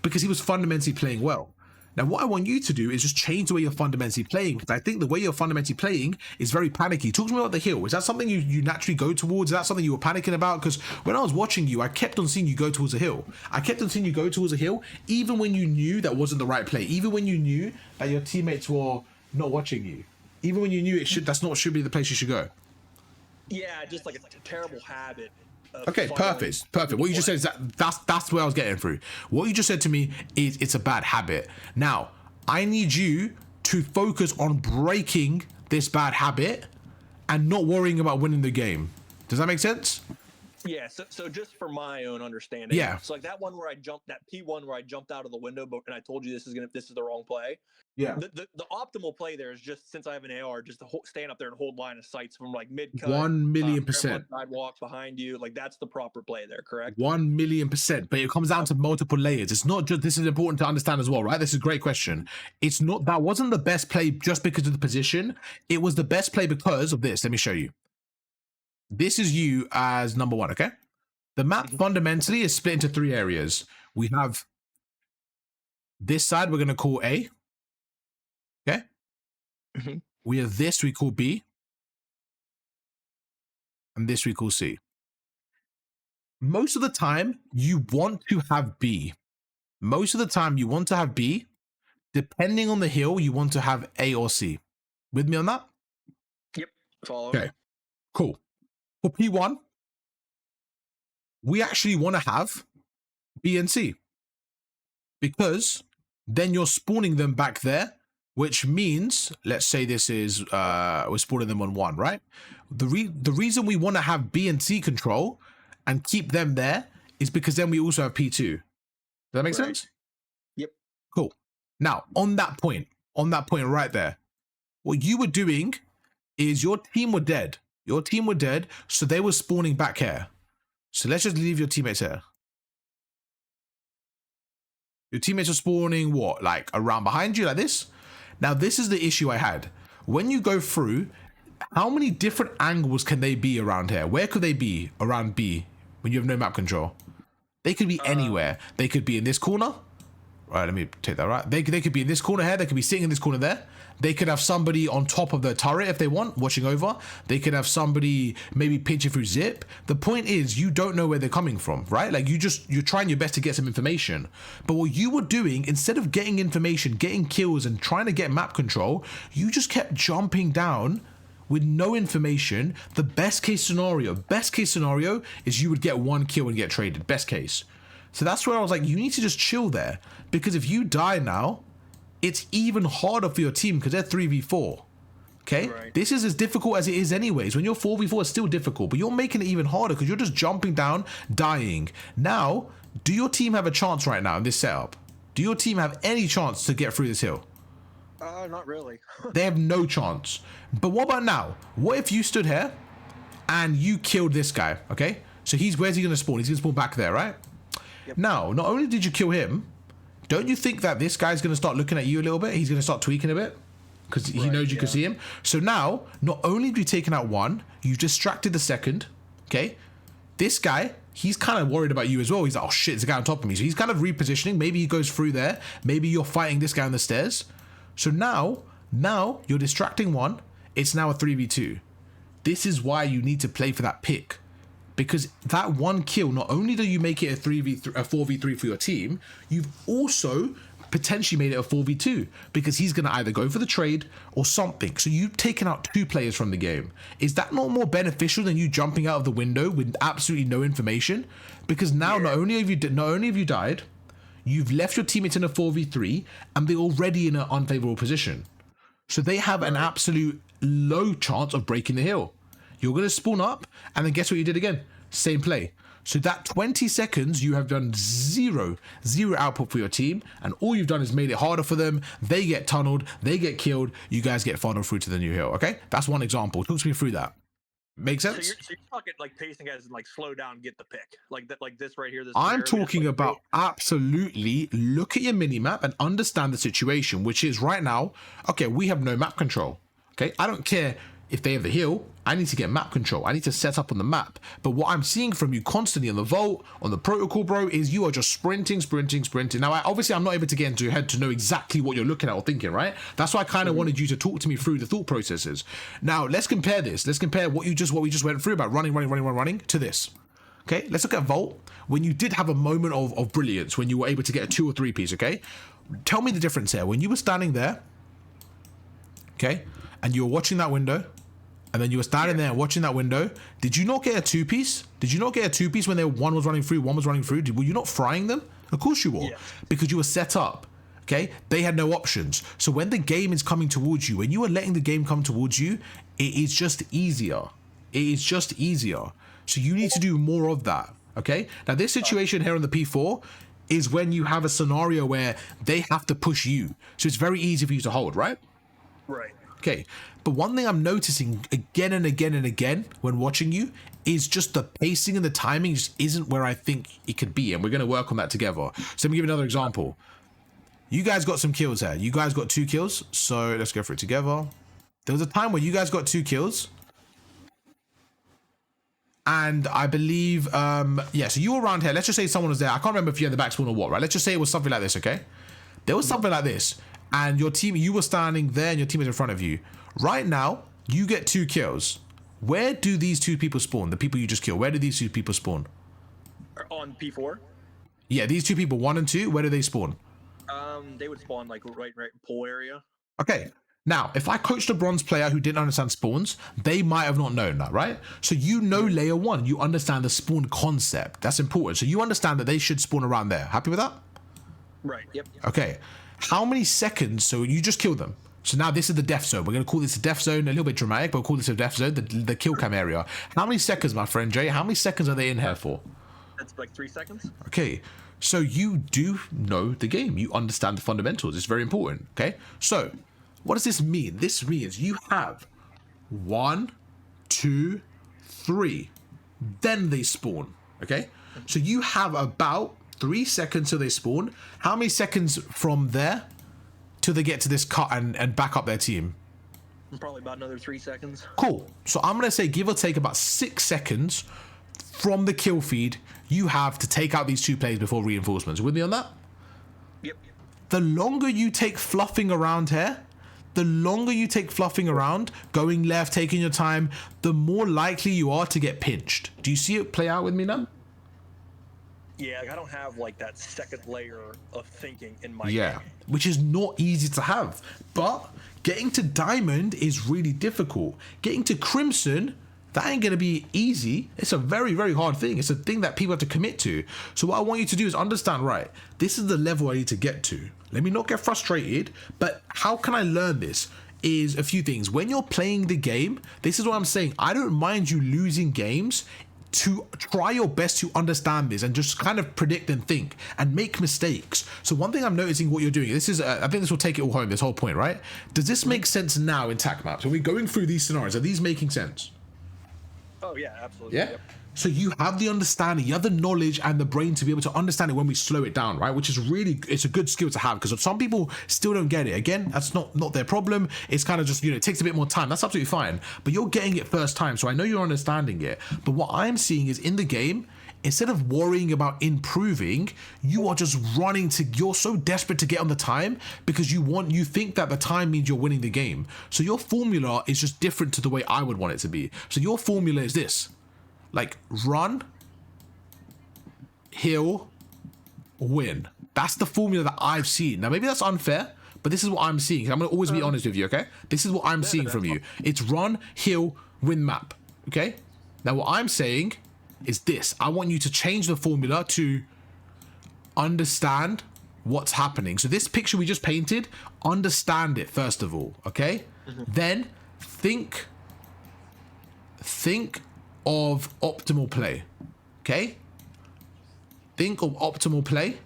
because he was fundamentally playing well. Now, what I want you to do is just change the way you're fundamentally playing, because I think the way you're fundamentally playing is very panicky. Talk to me about the hill. Is that something you naturally go towards? Is that something you were panicking about? Because when I was watching you, I kept on seeing you go towards a hill. I kept on seeing you go towards a hill, even when you knew that wasn't the right play. Even when you knew that your teammates were not watching you. Even when you knew should be the place you should go. Yeah, just like a terrible habit. Okay, perfect. What you just said is that's where I was getting through. What you just said to me is it's a bad habit. Now, I need you to focus on breaking this bad habit and not worrying about winning the game. Does that make sense? Yeah, so just for my own understanding. Yeah. So like that one where I jumped, that P1 where I jumped out of the window, and I told you this is the wrong play. Yeah. The optimal play there is just, since I have an AR, just to stand up there and hold line of sights from like mid cut. 1,000,000%. Sidewalk behind you, like that's the proper play there, correct? 1,000,000%. But it comes down to multiple layers. It's not just, this is important to understand as well, right? This is a great question. It's not, that wasn't the best play just because of the position. It was the best play because of this. Let me show you. This is you as number one, okay? The map fundamentally is split into three areas. We have this side we're going to call A. Okay? Mhm. We have this we call B. And this we call C. most of the time you want to have B. Most of the time you want to have B. Depending on the hill, you want to have A or C. With me on that? Yep. Follow. Okay, cool. For P1, we actually want to have B and C, because then you're spawning them back there, which means, let's say this is, we're spawning them on 1, right? The reason we want to have B and C control and keep them there is because then we also have P2. Does that make sense? Yep. Cool. Now, on that point right there, what you were doing is your team were dead. Your team were dead, so they were spawning back here. So let's just leave your teammates here. Your teammates are spawning, what, like around behind you, like this? Now, this is the issue I had. When you go through, how many different angles can they be around here? Where could they be around B when you have no map control? They could be anywhere. They could be in this corner. Right, let me take that right. They could be in this corner here. They could be sitting in this corner there. They could have somebody on top of the turret if they want, watching over. They could have somebody maybe pinching through zip. The point is, you don't know where they're coming from, right? Like you're trying your best to get some information. But what you were doing, instead of getting information, getting kills and trying to get map control, you just kept jumping down with no information. The best case scenario is you would get 1 kill and get traded. Best case. So that's where I was like, you need to just chill there, because if you die now, it's even harder for your team because they're 3v4. Okay? Right. This is as difficult as it is anyways. When you're 4v4, it's still difficult, but you're making it even harder because you're just jumping down, dying. Now, do your team have a chance right now in this setup? Do your team have any chance to get through this hill? Not really. They have no chance. But what about now? What if you stood here and you killed this guy, okay? So where's he going to spawn? He's going to spawn back there, right? Yep. Now, not only did you kill him, don't you think that this guy's going to start looking at you a little bit? He's going to start tweaking a bit because he knows you can see him. So now, not only have you taken out 1, you've distracted the second, okay? This guy, he's kind of worried about you as well. He's like, oh shit, there's a guy on top of me. So he's kind of repositioning. Maybe he goes through there. Maybe you're fighting this guy on the stairs. So now you're distracting 1. It's now a 3v2. This is why you need to play for that pick. Because that 1 kill, not only do you make it a 4v3 for your team, you've also potentially made it a 4v2 because he's going to either go for the trade or something. So you've taken out 2 players from the game. Is that not more beneficial than you jumping out of the window with absolutely no information? Because now not only have you died, you've left your teammates in a 4v3 and they're already in an unfavorable position. So they have an absolute low chance of breaking the hill. You're going to spawn up, and then guess what you did again? Same play. So that 20 seconds, you have done zero output for your team, and all you've done is made it harder for them. They get tunneled, they get killed, you guys get funneled through to the new hill, okay? That's one example. Talk to me through that. Make sense? So you're talking like pacing as in like slow down, get the pick. Like that, like this right here. I'm talking about absolutely look at your mini-map and understand the situation, which is right now, okay, we have no map control, okay? I don't care if they have the hill, I need to get map control. I need to set up on the map. But what I'm seeing from you constantly on the vault, on the protocol, bro, is you are just sprinting. Now, obviously, I'm not able to get into your head to know exactly what you're looking at or thinking, right? That's why I kind of wanted you to talk to me through the thought processes. Now, let's compare this. Let's compare what we just went through about running to this. Okay, let's look at vault. When you did have a moment of brilliance, when you were able to get a 2 or 3 piece, okay? Tell me the difference here. When you were standing there, okay, and you were watching that window, and then you were standing there watching that window, did you not get a 2-piece? Did you not get a 2-piece when one was running through, one was running through? Were you not frying them? Of course you were, because you were set up, okay? They had no options. So when the game is coming towards you, when you are letting the game come towards you, it is just easier. It is just easier. So you need to do more of that, okay? Now this situation here on the P4 is when you have a scenario where they have to push you. So it's very easy for you to hold, right? Right. Okay, but one thing I'm noticing again and again when watching you is just the pacing and the timing just isn't where I think it could be, and we're going to work on that together. So let me give you another example. You guys got some kills here. You guys got 2 kills, so let's go for it together. There was a time where you guys got 2 kills, and I believe, yeah, so you were around here. Let's just say someone was there. I can't remember if you had the back spawn or what, right? Let's just say it was something like this, okay? There was something like this. And your team, you were standing there and your team is in front of you. Right now, you get 2 kills. Where do these 2 people spawn? The people you just killed. Where do these 2 people spawn? On P4. Yeah, these two people, 1 and 2, where do they spawn? They would spawn like right pool area. Okay. Now, if I coached a bronze player who didn't understand spawns, they might have not known that, right? So you know layer 1, you understand the spawn concept. That's important. So you understand that they should spawn around there. Happy with that? Right. Yep. Okay. How many seconds? So you just killed them. So now this is the death zone. We're going to call this a death zone. A little bit dramatic, but we'll call this a death zone, the kill cam area. How many seconds, my friend Jay? How many seconds are they in here for? That's like 3 seconds. Okay. So you do know the game. You understand the fundamentals. It's very important. Okay. So what does this mean? This means you have 1, 2, 3. Then they spawn. Okay. So you have about 3 seconds till they spawn. How many seconds from there till they get to this cut and back up their team? Probably about another 3 seconds. Cool. So I'm going to say give or take about 6 seconds from the kill feed you have to take out these 2 players before reinforcements. With me on that? Yep. The longer you take fluffing around here, going left, taking your time, the more likely you are to get pinched. Do you see it play out with me now? Yeah, like I don't have like that second layer of thinking in my Yeah, game. which is not easy to have. But getting to diamond is really difficult. Getting to crimson, that ain't gonna be easy. It's a very, very hard thing. It's a thing that people have to commit to. So what I want you to do is understand, right, this is the level I need to get to. Let me not get frustrated, but how can I learn this? Is a few things. When you're playing the game, this is what I'm saying. I don't mind you losing games to try your best to understand this and just kind of predict and think and make mistakes. So one thing I'm noticing what you're doing, this is, I think this will take it all home, this whole point, right? Does this make sense now in TAC maps? Are we going through these scenarios? Are these making sense? Oh yeah, absolutely. Yeah. Yep. So you have the understanding, you have the knowledge and the brain to be able to understand it when we slow it down, right? Which is really, it's a good skill to have because some people still don't get it. Again, that's not their problem. It's kind of just, it takes a bit more time. That's absolutely fine. But you're getting it first time. So I know you're understanding it. But what I'm seeing is in the game, instead of worrying about improving, you are just you're so desperate to get on the time because you think that the time means you're winning the game. So your formula is just different to the way I would want it to be. So your formula is this. Like run, heal, win. That's the formula that I've seen. Now maybe that's unfair, but this is what I'm seeing. I'm gonna always be honest with you, okay? This is what I'm seeing from you. It's run, heal, win map, okay? Now what I'm saying is this. I want you to change the formula to understand what's happening. So this picture we just painted, understand it first of all, okay? Then think of optimal play, okay? Think of optimal play.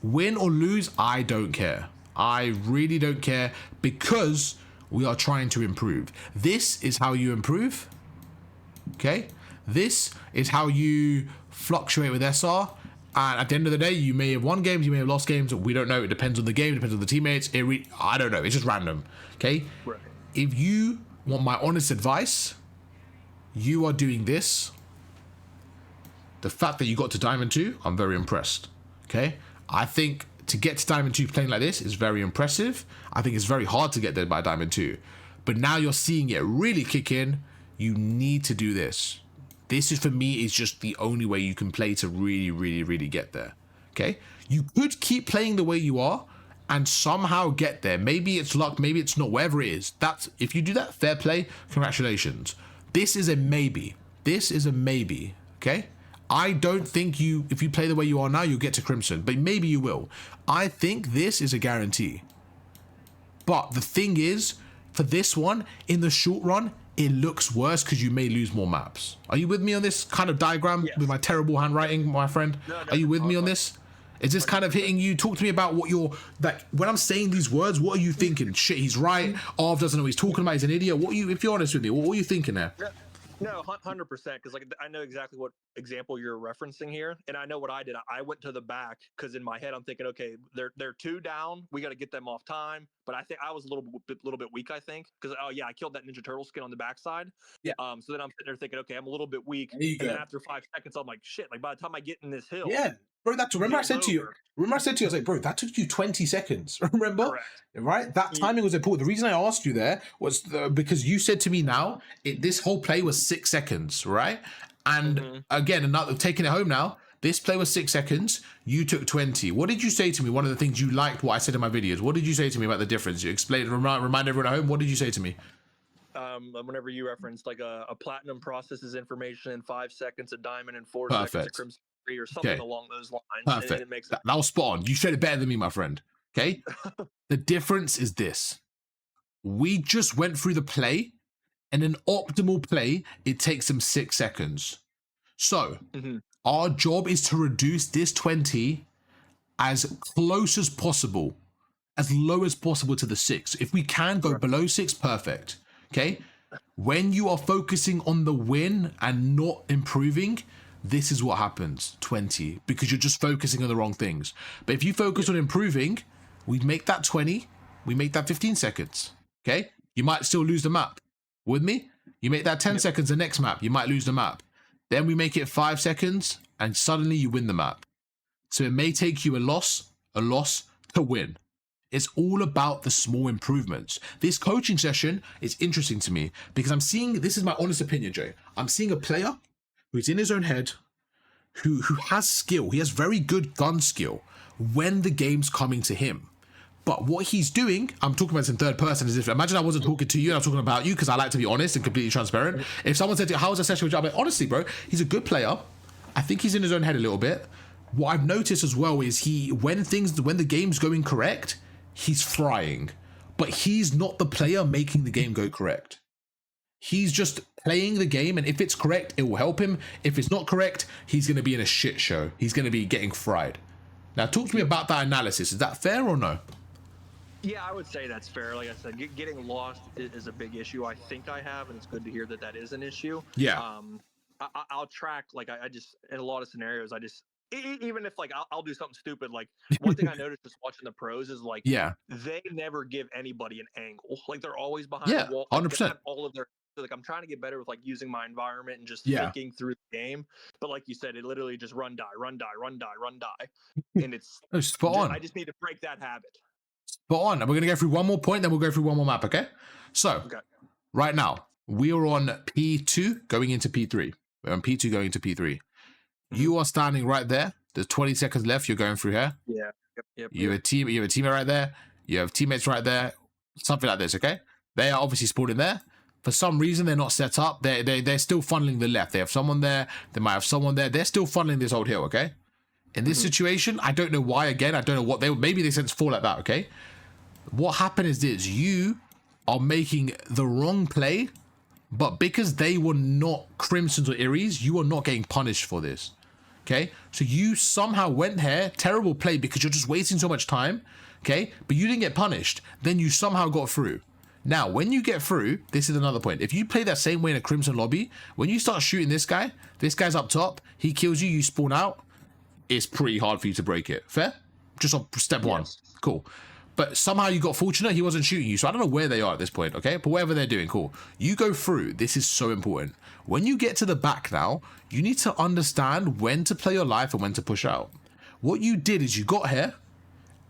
Win or lose, I don't care. I really don't care because we are trying to improve. This is how you improve, okay? This is how you fluctuate with SR. And at the end of the day, you may have won games, you may have lost games. We don't know. It depends on the game, it depends on the teammates. I don't know. It's just random, okay? Right. If you want my honest advice, you are doing this. The fact that you got to Diamond 2, I'm very impressed. Okay? I think to get to Diamond 2 playing like this is very impressive. I think it's very hard to get there by Diamond 2. But now you're seeing it really kick in. You need to do this. This is, for me, is just the only way you can play to really, really, really get there. Okay? You could keep playing the way you are and somehow get there. Maybe it's luck, maybe it's not, whatever it is. If you do that, fair play, congratulations. This is a maybe. This is a maybe, okay? I don't think if you play the way you are now, you'll get to Crimson, but maybe you will. I think this is a guarantee. But the thing is, for this one, in the short run, it looks worse because you may lose more maps. Are you with me on this kind of diagram with my terrible handwriting, my friend? No, are you with me on this? Is this kind of hitting you? Talk to me about what you're, like, when I'm saying these words, what are you thinking? Shit, he's right. Arv doesn't know what he's talking about. He's an idiot. If you're honest with me, what are you thinking there? No, 100%. Because like I know exactly what example you're referencing here, and I know what I did. I went to the back because in my head I'm thinking, okay, they're 2 down. We got to get them off time. But I think I was a little bit weak. I think because I killed that Ninja Turtle skin on the backside. Yeah. So then I'm sitting there thinking, okay, I'm a little bit weak. There you and go. then after 5 seconds, I'm like, shit. Like by the time I get in this hill, Yeah. Bro, remember I said to you, I was like, bro, that took you 20 seconds. Remember? Correct. Right? That timing was important. The reason I asked you there was because you said to me now, this whole play was 6 seconds, right? And again, another taking it home now. This play was 6 seconds. You took 20. What did you say to me? One of the things you liked what I said in my videos. What did you say to me about the difference? You explained, remind everyone at home. What did you say to me? Whenever you referenced like a platinum processes information in 5 seconds, a diamond in 4 seconds, a Perfect. crimson 3, or something along those lines. Perfect. And it makes that was spot on. You said it better than me, my friend. Okay. The difference is this. We just went through the play, and an optimal play, it takes them 6 seconds. So our job is to reduce this 20 as close as possible, as low as possible to the 6. If we can go below 6, perfect. Okay. When you are focusing on the win and not improving, this is what happens, 20, because you're just focusing on the wrong things. But if you focus on improving, we make that 20, we make that 15 seconds. Okay. You might still lose the map. With me? You make that 10 seconds the next map, you might lose the map. Then we make it 5 seconds, and suddenly you win the map. So it may take you a loss to win. It's all about the small improvements. This coaching session is interesting to me because I'm seeing, this is my honest opinion, Jay. I'm seeing a player who's in his own head, who has skill. He has very good gun skill when the game's coming to him. But what he's doing, I'm talking about this in third person, as if, imagine I wasn't talking to you and I'm talking about you, because I like to be honest and completely transparent. If someone said to you, how was the session with you? I'm like, honestly, bro, he's a good player. I think he's in his own head a little bit. What I've noticed as well is when the game's going correct, he's frying. But he's not the player making the game go correct. He's just playing the game, and if it's correct, it will help him. If it's not correct, he's going to be in a shit show. He's going to be getting fried. Now, talk to me about that analysis. Is that fair or no? Yeah, I would say that's fair. Like I said, getting lost is a big issue I think I have, and it's good to hear that is an issue. Yeah. I'll track, like I just, in a lot of scenarios, I just, even if like I'll do something stupid, like one thing I noticed just watching the pros is like, they never give anybody an angle. Like they're always behind the wall. Like, 100%. all of their, like I'm trying to get better with like using my environment and just thinking through the game. But like you said, it literally just run, die, and it's spot on. I just need to break that habit. Spot on. And we're going to go through one more point, then we'll go through one more map, okay? So, right now, we are on P2 going into P3. We're on P2 going into P3. You are standing right there. There's 20 seconds left. You're going through here. Yeah. You have a teammate right there. You have teammates right there. Something like this, okay? They are obviously spawning there. For some reason, they're not set up. They're still funneling the left. They have someone there. They might have someone there. They're still funneling this old hill, okay? In this situation, I don't know why. Again, I don't know what maybe they sent fall like that, okay? What happened is this: you are making the wrong play, but because they were not Crimsons or Eries, you are not getting punished for this. Okay, so you somehow went here, terrible play because you're just wasting so much time. Okay, but you didn't get punished. Then you somehow got through. Now, when you get through, this is another point. If you play that same way in a Crimson lobby, when you start shooting this guy's up top, he kills you, you spawn out. It's pretty hard for you to break it. Fair? Just on step one. Cool. But somehow you got fortunate, he wasn't shooting you. So I don't know where they are at this point, okay? But whatever they're doing, cool. You go through. This is so important. When you get to the back now, you need to understand when to play your life and when to push out. What you did is you got here,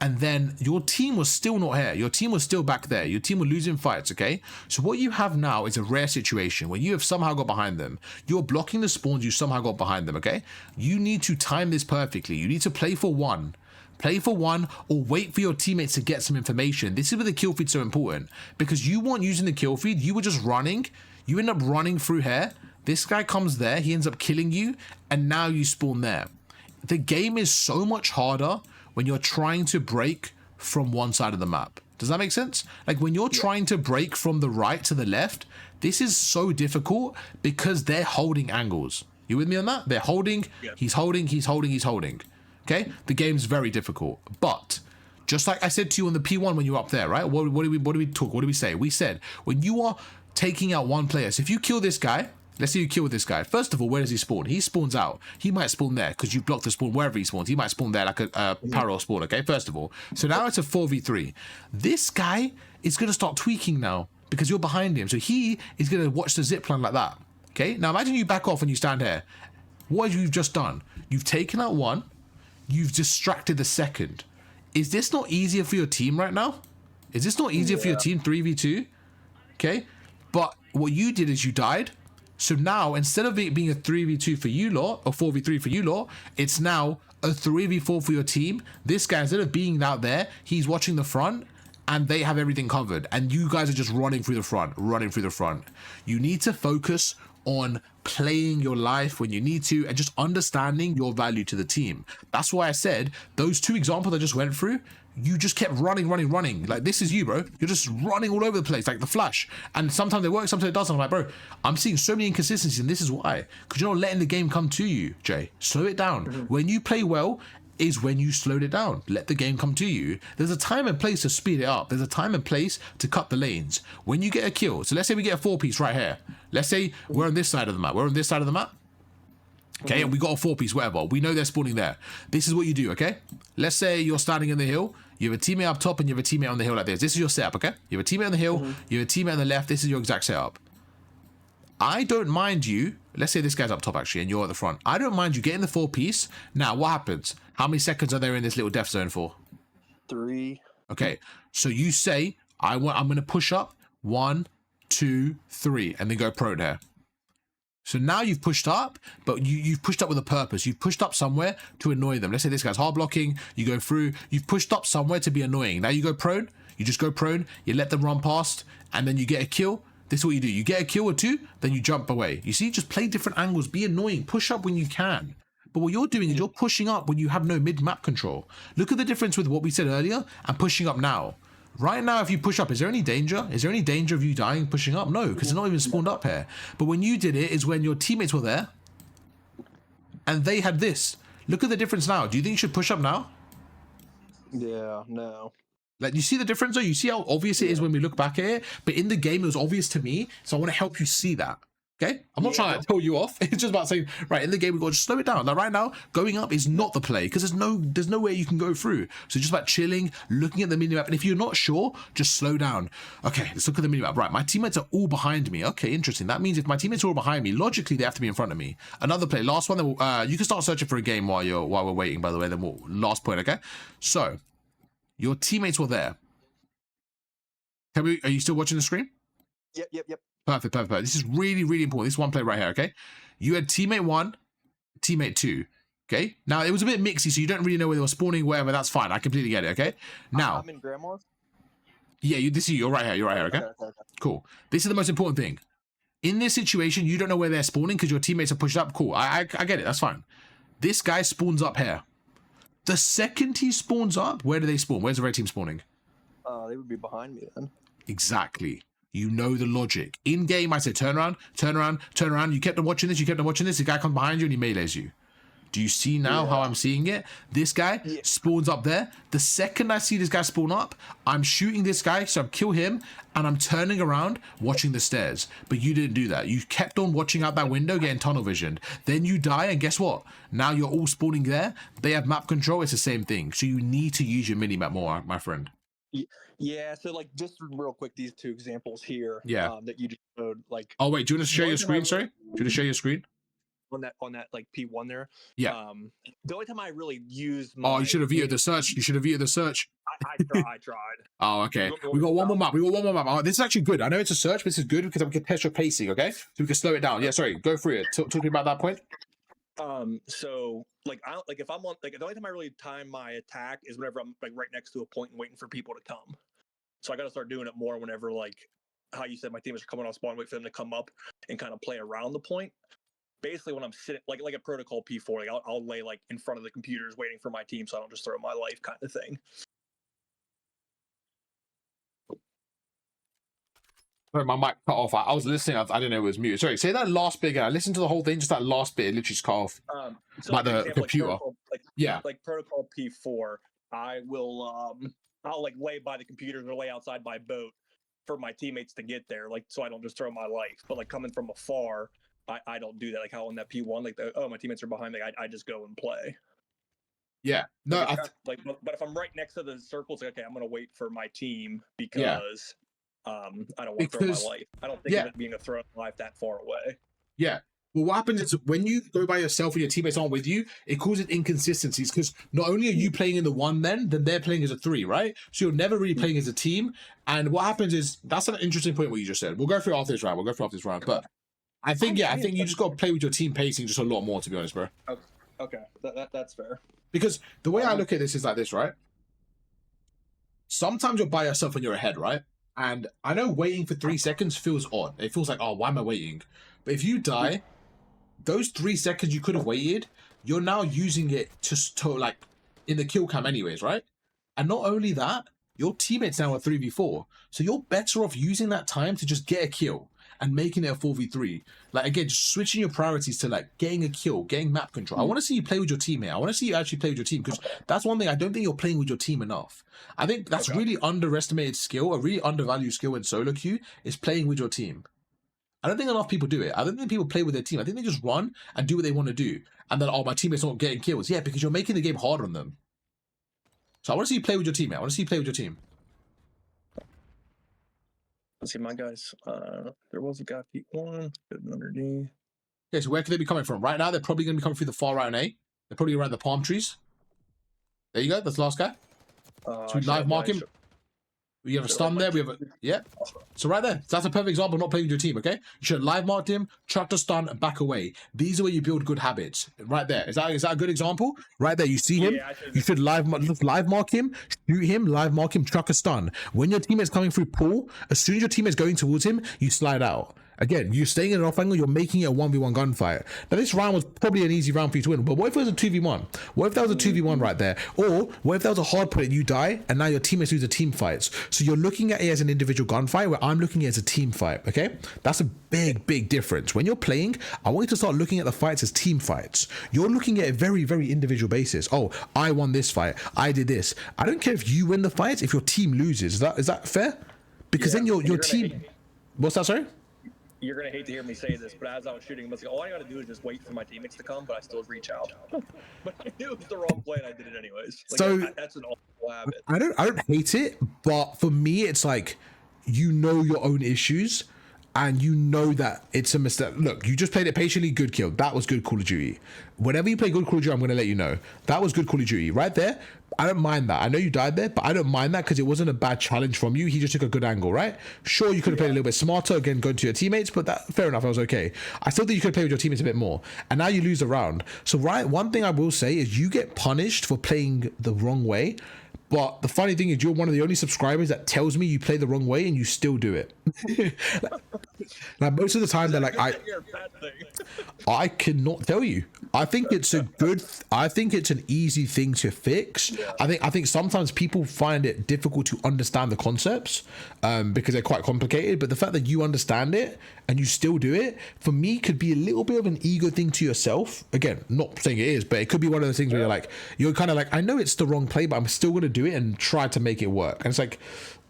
and then your team was still not here. Your team was still back there. Your team were losing fights, okay? So what you have now is a rare situation where you have somehow got behind them. You're blocking the spawns, you somehow got behind them, okay? You need to time this perfectly. You need to play for one. Play for one, or wait for your teammates to get some information. This is where the kill feed's so important, because you weren't using the kill feed. You were just running. You end up running through here. This guy comes there. He ends up killing you, and now you spawn there. The game is so much harder when you're trying to break from one side of the map. Does that make sense? Like when you're trying to break from the right to the left, this is so difficult because they're holding angles. You with me on that? They're holding. He's holding. Okay, the game's very difficult, but just like I said to you on the P1 when you were up there, right? What do we talk? What do we say? We said when you are taking out one player, so if you kill this guy, let's say you kill this guy. First of all, where does he spawn? He spawns out. He might spawn there because you blocked the spawn wherever he spawns. He might spawn there like a parallel spawn. Okay, first of all, so now it's a 4v3. This guy is gonna start tweaking now because you're behind him, so he is gonna watch the zip line like that. Okay, now imagine you back off and you stand here. What have you just done? You've taken out one. You've distracted the second. Is this not easier for your team right now? Is this not easier for your team 3v2? Okay. But what you did is you died. So now, instead of it being a 3v2 for you lot, or 4v3 for you lot, it's now a 3v4 for your team. This guy, instead of being out there, he's watching the front, and they have everything covered. And you guys are just running through the front, running through the front. You need to focus on playing your life when you need to, and just understanding your value to the team. That's why I said those two examples I just went through, you just kept running. Like, this is you, bro. You're just running all over the place like the Flash. And sometimes it works, sometimes it doesn't. I'm like, bro, I'm seeing so many inconsistencies, and this is why. Because you're not letting the game come to you, Jay. Slow it down. When you play well is when you slowed it down. Let the game come to you. There's a time and place to speed it up. There's a time and place to cut the lanes. When you get a kill, so let's say we get a 4-piece right here. Let's say we're on this side of the map. We're on this side of the map. Okay, and we got a 4-piece, whatever. We know they're spawning there. This is what you do, okay? Let's say you're standing in the hill. You have a teammate up top and you have a teammate on the hill like this. This is your setup, okay? You have a teammate on the hill. You have a teammate on the left. This is your exact setup. I don't mind you. Let's say this guy's up top, actually, and you're at the front. I don't mind you getting the 4-piece. Now, what happens? How many seconds are there in this little death zone for? 3. Okay, so you say, I'm going to push up 1, 2, 3, and then go prone here. So now you've pushed up, but you've pushed up with a purpose. You've pushed up somewhere to annoy them. Let's say this guy's hard blocking. You go through. You've pushed up somewhere to be annoying. Now you go prone. You just go prone. You let them run past, and then you get a kill. This is what you do. You get a kill or two, then you jump away. You see, just play different angles. Be annoying. Push up when you can. But what you're doing is you're pushing up when you have no mid-map control. Look at the difference with what we said earlier and pushing up now. Right now, if you push up, is there any danger? Is there any danger of you dying pushing up? No, because they're not even spawned up here. But when you did it is when your teammates were there and they had this. Look at the difference now. Do you think you should push up now? Yeah, no. Like, you see the difference though? You see how obvious it is when we look back at it? But in the game, it was obvious to me. So I want to help you see that. Okay? I'm not trying to tell you off. It's just about saying, right, in the game, we've got to just slow it down. Now, right now, going up is not the play because there's no way you can go through. So just about chilling, looking at the minimap. And if you're not sure, just slow down. Okay, let's look at the minimap. Right, my teammates are all behind me. Okay, interesting. That means if my teammates are all behind me, logically, they have to be in front of me. Another play. Last one. Then you can start searching for a game while we're waiting, by the way. Then last point, okay? So, your teammates were there. Are you still watching the screen? Yep. Perfect. This is really, really important. This one play right here, okay? You had teammate 1, teammate 2, okay? Now, it was a bit mixy, so you don't really know where they were spawning, whatever. That's fine. I completely get it, okay? Now, I'm in Grandma's? Yeah, you're right here, okay? Cool. This is the most important thing. In this situation, you don't know where they're spawning because your teammates are pushed up. Cool. I get it. That's fine. This guy spawns up here. The second he spawns up, where do they spawn? Where's the red team spawning? They would be behind me then. Exactly. You know the logic. In game, I say turn around. You kept on watching this. The guy comes behind you and he melees you. Do you see now how I'm seeing it? This guy spawns up there. The second I see this guy spawn up, I'm shooting this guy, so I kill him, and I'm turning around, watching the stairs. But you didn't do that. You kept on watching out that window, getting tunnel visioned. Then you die, and guess what? Now you're all spawning there. They have map control. It's the same thing. So you need to use your mini-map more, my friend. Yeah, so like just real quick, these two examples here that you just showed, like. Oh wait, do you want to share your screen? Sorry, do you want to share your screen? On that like P1 there. Yeah. The only time I really used you should have viewed the search. You should have viewed the search. I tried. Oh, okay. We got one more map. Oh, this is actually good. I know it's a search, but this is good because we can test your pacing, okay? So we can slow it down. Yeah, sorry. Go through it. Talking about that point. So like if I'm on the only time I really time my attack is whenever I'm like right next to a point and waiting for people to come. So I got to start doing it more whenever, like how you said, my teammates are coming on spawn, wait for them to come up and kind of play around the point. Basically, when I'm sitting like a protocol P4, like I'll lay like in front of the computers waiting for my team, so I don't just throw my life, kind of thing. Sorry, my mic cut off. I was listening. I didn't know it was muted. Sorry, say that last bit again. I listened to the whole thing. Just that last bit, it literally just cut off. So like the example, computer. Like protocol P4, I will I'll like lay by the computers or lay outside my boat for my teammates to get there, like so I don't just throw my life. But like coming from afar, I don't do that. Like how on that P1, like my teammates are behind me, I just go and play. Yeah, no, but if I'm right next to the circles, like, okay, I'm gonna wait for my team because I don't want to throw my life. I don't think of it being a throw life that far away. Yeah. Well, what happens is when you go by yourself and your teammates aren't with you, it causes inconsistencies because not only are you playing in the 1 then they're playing as a 3, right? So you're never really playing as a team. And what happens is, that's an interesting point what you just said. We'll go through after this round. But I think you just got to play with your team pacing just a lot more, to be honest, bro. Okay, that's fair. Because the way I look at this is like this, right? Sometimes you're by yourself and you're ahead, right? And I know waiting for 3 seconds feels odd. It feels like, oh, why am I waiting? But if you die, those 3 seconds you could have waited, you're now using it to like in the kill cam anyways, right? And not only that, your teammates now are 3v4. So you're better off using that time to just get a kill and making it a 4v3. Like, again, just switching your priorities to like getting a kill, getting map control. I want to see you play with your teammate. I want to see you actually play with your team, because that's one thing I don't think you're playing with your team enough. I think that's really underestimated skill, a really undervalued skill in solo queue, is playing with your team. I don't think enough people do it. I don't think people play with their team. I think they just run and do what they want to do. And then, oh, my teammate's not getting kills. Yeah, because you're making the game hard on them. So I want to see you play with your team, man. I want to see you play with your team. Let's see, my guys. There was a guy Pete 1, good underneath. Okay, so where could they be coming from? Right now, they're probably going to be coming through the far right on A. They're probably around the palm trees. There you go. That's the last guy. So we live mark him. We have a stun there. We have a So right there, that's a perfect example of not playing with your team. Okay, you should have live marked him, chucked a stun, and back away. These are where you build good habits. Right there, is that a good example? Right there, you see him. You should live mark him, shoot him, live mark him, chuck a stun. When your teammate's coming through pool, as soon as your teammate's going towards him, you slide out. Again, you're staying in an off angle, you're making it a 1v1 gunfight. Now, this round was probably an easy round for you to win, but what if it was a 2v1? What if that was a 2v1 right there? Or what if that was a hard point and you die, and now your teammates lose a team fights? So you're looking at it as an individual gunfight, where I'm looking at it as a team fight, okay? That's a big difference. When you're playing, I want you to start looking at the fights as team fights. You're looking at a very individual basis. Oh, I won this fight, I did this. I don't care if you win the fights, if your team loses. Is that fair? Because then your team... What's that, sorry? You're going to hate to hear me say this, but as I was shooting, I was like, all I got to do is just wait for my teammates to come, but I still reach out. But I knew it was the wrong play, and I did it anyways. Like, so that's an awful habit. I don't hate it, but for me, it's like, you know your own issues, and you know that it's a mistake. Look, you just played it patiently, good kill. That was good Call of Duty. Whenever you play good Call of Duty, I'm going to let you know. That was good Call of Duty. Right there, I don't mind that. I know you died there, but I don't mind that because it wasn't a bad challenge from you. He just took a good angle, right? Sure, you could have played a little bit smarter, again, going to your teammates, but that fair enough, that was okay. I still think you could play with your teammates a bit more. And now you lose the round. So, right, one thing I will say is you get punished for playing the wrong way. But the funny thing is, you're one of the only subscribers that tells me you play the wrong way and you still do it. Like most of the time, they're like, I cannot tell you. I think it's an easy thing to fix. Yeah. I think sometimes people find it difficult to understand the concepts because they're quite complicated. But the fact that you understand it and you still do it, for me, could be a little bit of an ego thing to yourself. Again, not saying it is, but it could be one of those things where you're kind of like, I know it's the wrong play, but I'm still going to do it and try to make it work. And it's like,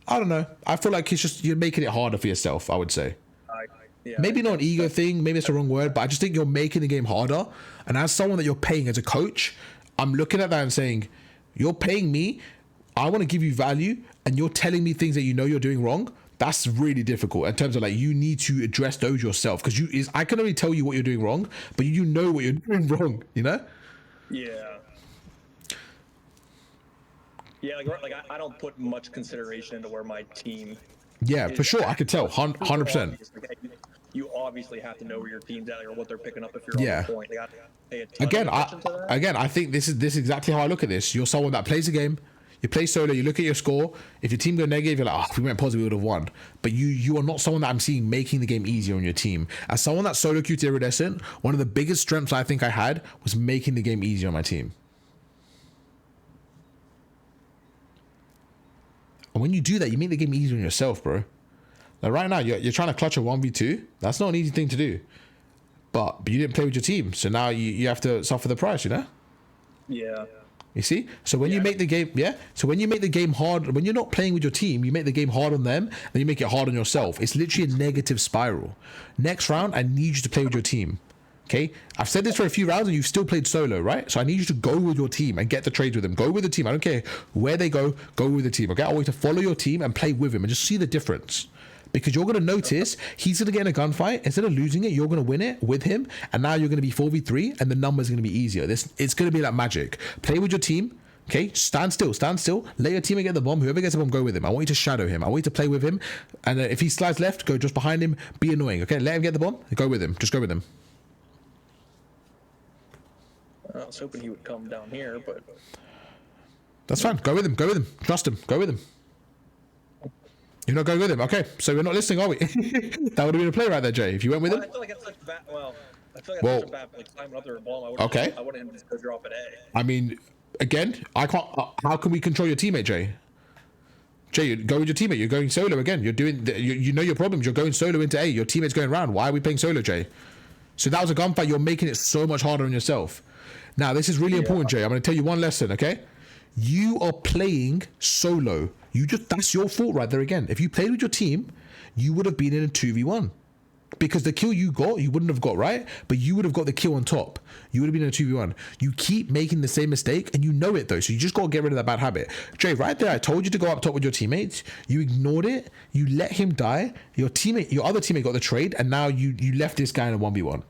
I don't know. I feel like it's just, you're making it harder for yourself, I would say. Maybe not an ego thing, maybe it's the wrong word, but I just think you're making the game harder. And as someone that you're paying as a coach, I'm looking at that and saying, you're paying me, I want to give you value, and you're telling me things that you know you're doing wrong. That's really difficult in terms of like, you need to address those yourself, because I can only tell you what you're doing wrong, but you know what you're doing wrong, you know? Yeah, like I don't put much consideration into where my team. Yeah, for sure. I could tell 100%. You obviously have to know where your team's at or what they're picking up if you're on the point. Like, I think this is exactly how I look at this. You're someone that plays a game. You play solo. You look at your score. If your team go negative, you're like, oh, if we went positive, we would have won. But you are not someone that I'm seeing making the game easier on your team. As someone that solo queued Iridescent, one of the biggest strengths I think I had was making the game easier on my team. And when you do that, you make the game easier on yourself, bro. Like right now, you're trying to clutch a 1v2. That's not an easy thing to do. But you didn't play with your team, so now you have to suffer the price, you know? Yeah. You see? So when you make the game, so when you make the game hard, when you're not playing with your team, you make the game hard on them, then you make it hard on yourself. It's literally a negative spiral. Next round, I need you to play with your team. Okay, I've said this for a few rounds and you've still played solo, right? So I need you to go with your team and get the trades with them. Go with the team. I don't care where they go with the team. Okay, I want you to follow your team and play with him and just see the difference. Because you're going to notice he's going to get in a gunfight. Instead of losing it, you're going to win it with him. And now you're going to be 4v3 and the numbers are going to be easier. It's going to be like magic. Play with your team. Okay, stand still, stand still. Let your teammate get the bomb. Whoever gets the bomb, go with him. I want you to shadow him. I want you to play with him. And if he slides left, go just behind him. Be annoying. Okay, let him get the bomb. Go with him. Just go with him. I was hoping he would come down here, but that's fine. Go with him. Go with him. Trust him. Go with him. You're not going with him. Okay, so we're not listening, are we? That would have been a play right there, Jay. If you went with him. I feel like it's such a bad. Well, I feel like it's such a bad like climbing up there and bomb. I wouldn't him just go drop an A. I mean, again, I can't. How can we control your teammate, Jay? Jay, you go with your teammate. You're going solo again. You're doing. You know your problems. You're going solo into A. Your teammate's going around. Why are we playing solo, Jay? So that was a gunfight. You're making it so much harder on yourself. Now, this is really important, Jay. I'm going to tell you one lesson, okay? You are playing solo. That's your fault right there again. If you played with your team, you would have been in a 2v1. Because the kill you got, you wouldn't have got, right? But you would have got the kill on top. You would have been in a 2v1. You keep making the same mistake, and you know it, though. So you just got to get rid of that bad habit. Jay, right there, I told you to go up top with your teammates. You ignored it. You let him die. Your other teammate got the trade, and now you left this guy in a 1v1.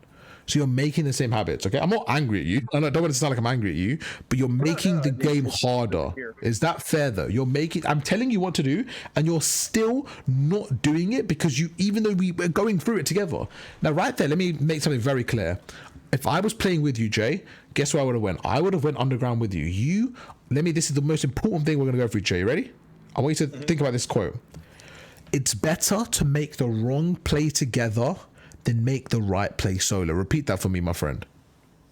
So you're making the same habits, okay? I'm not angry at you. I don't want to sound like I'm angry at you, but you're making the game harder. Is that fair, though? I'm telling you what to do, and you're still not doing it because even though we're going through it together. Now, right there, let me make something very clear. If I was playing with you, Jay, guess where I would have went? I would have went underground with you. This is the most important thing we're going to go through, Jay. You ready? I want you to think about this quote. It's better to make the wrong play together than make the right play solo. Repeat that for me, my friend.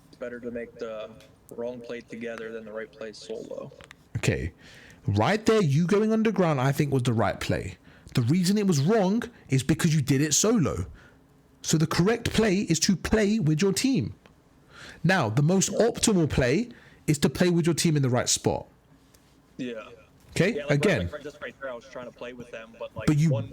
It's better to make the wrong play together than the right play solo. Okay. Right there, you going underground, I think was the right play. The reason it was wrong is because you did it solo. So the correct play is to play with your team. Now, the most optimal play is to play with your team in the right spot. Yeah. Okay, yeah, again. Just right there, I was trying to play with them, but what you want.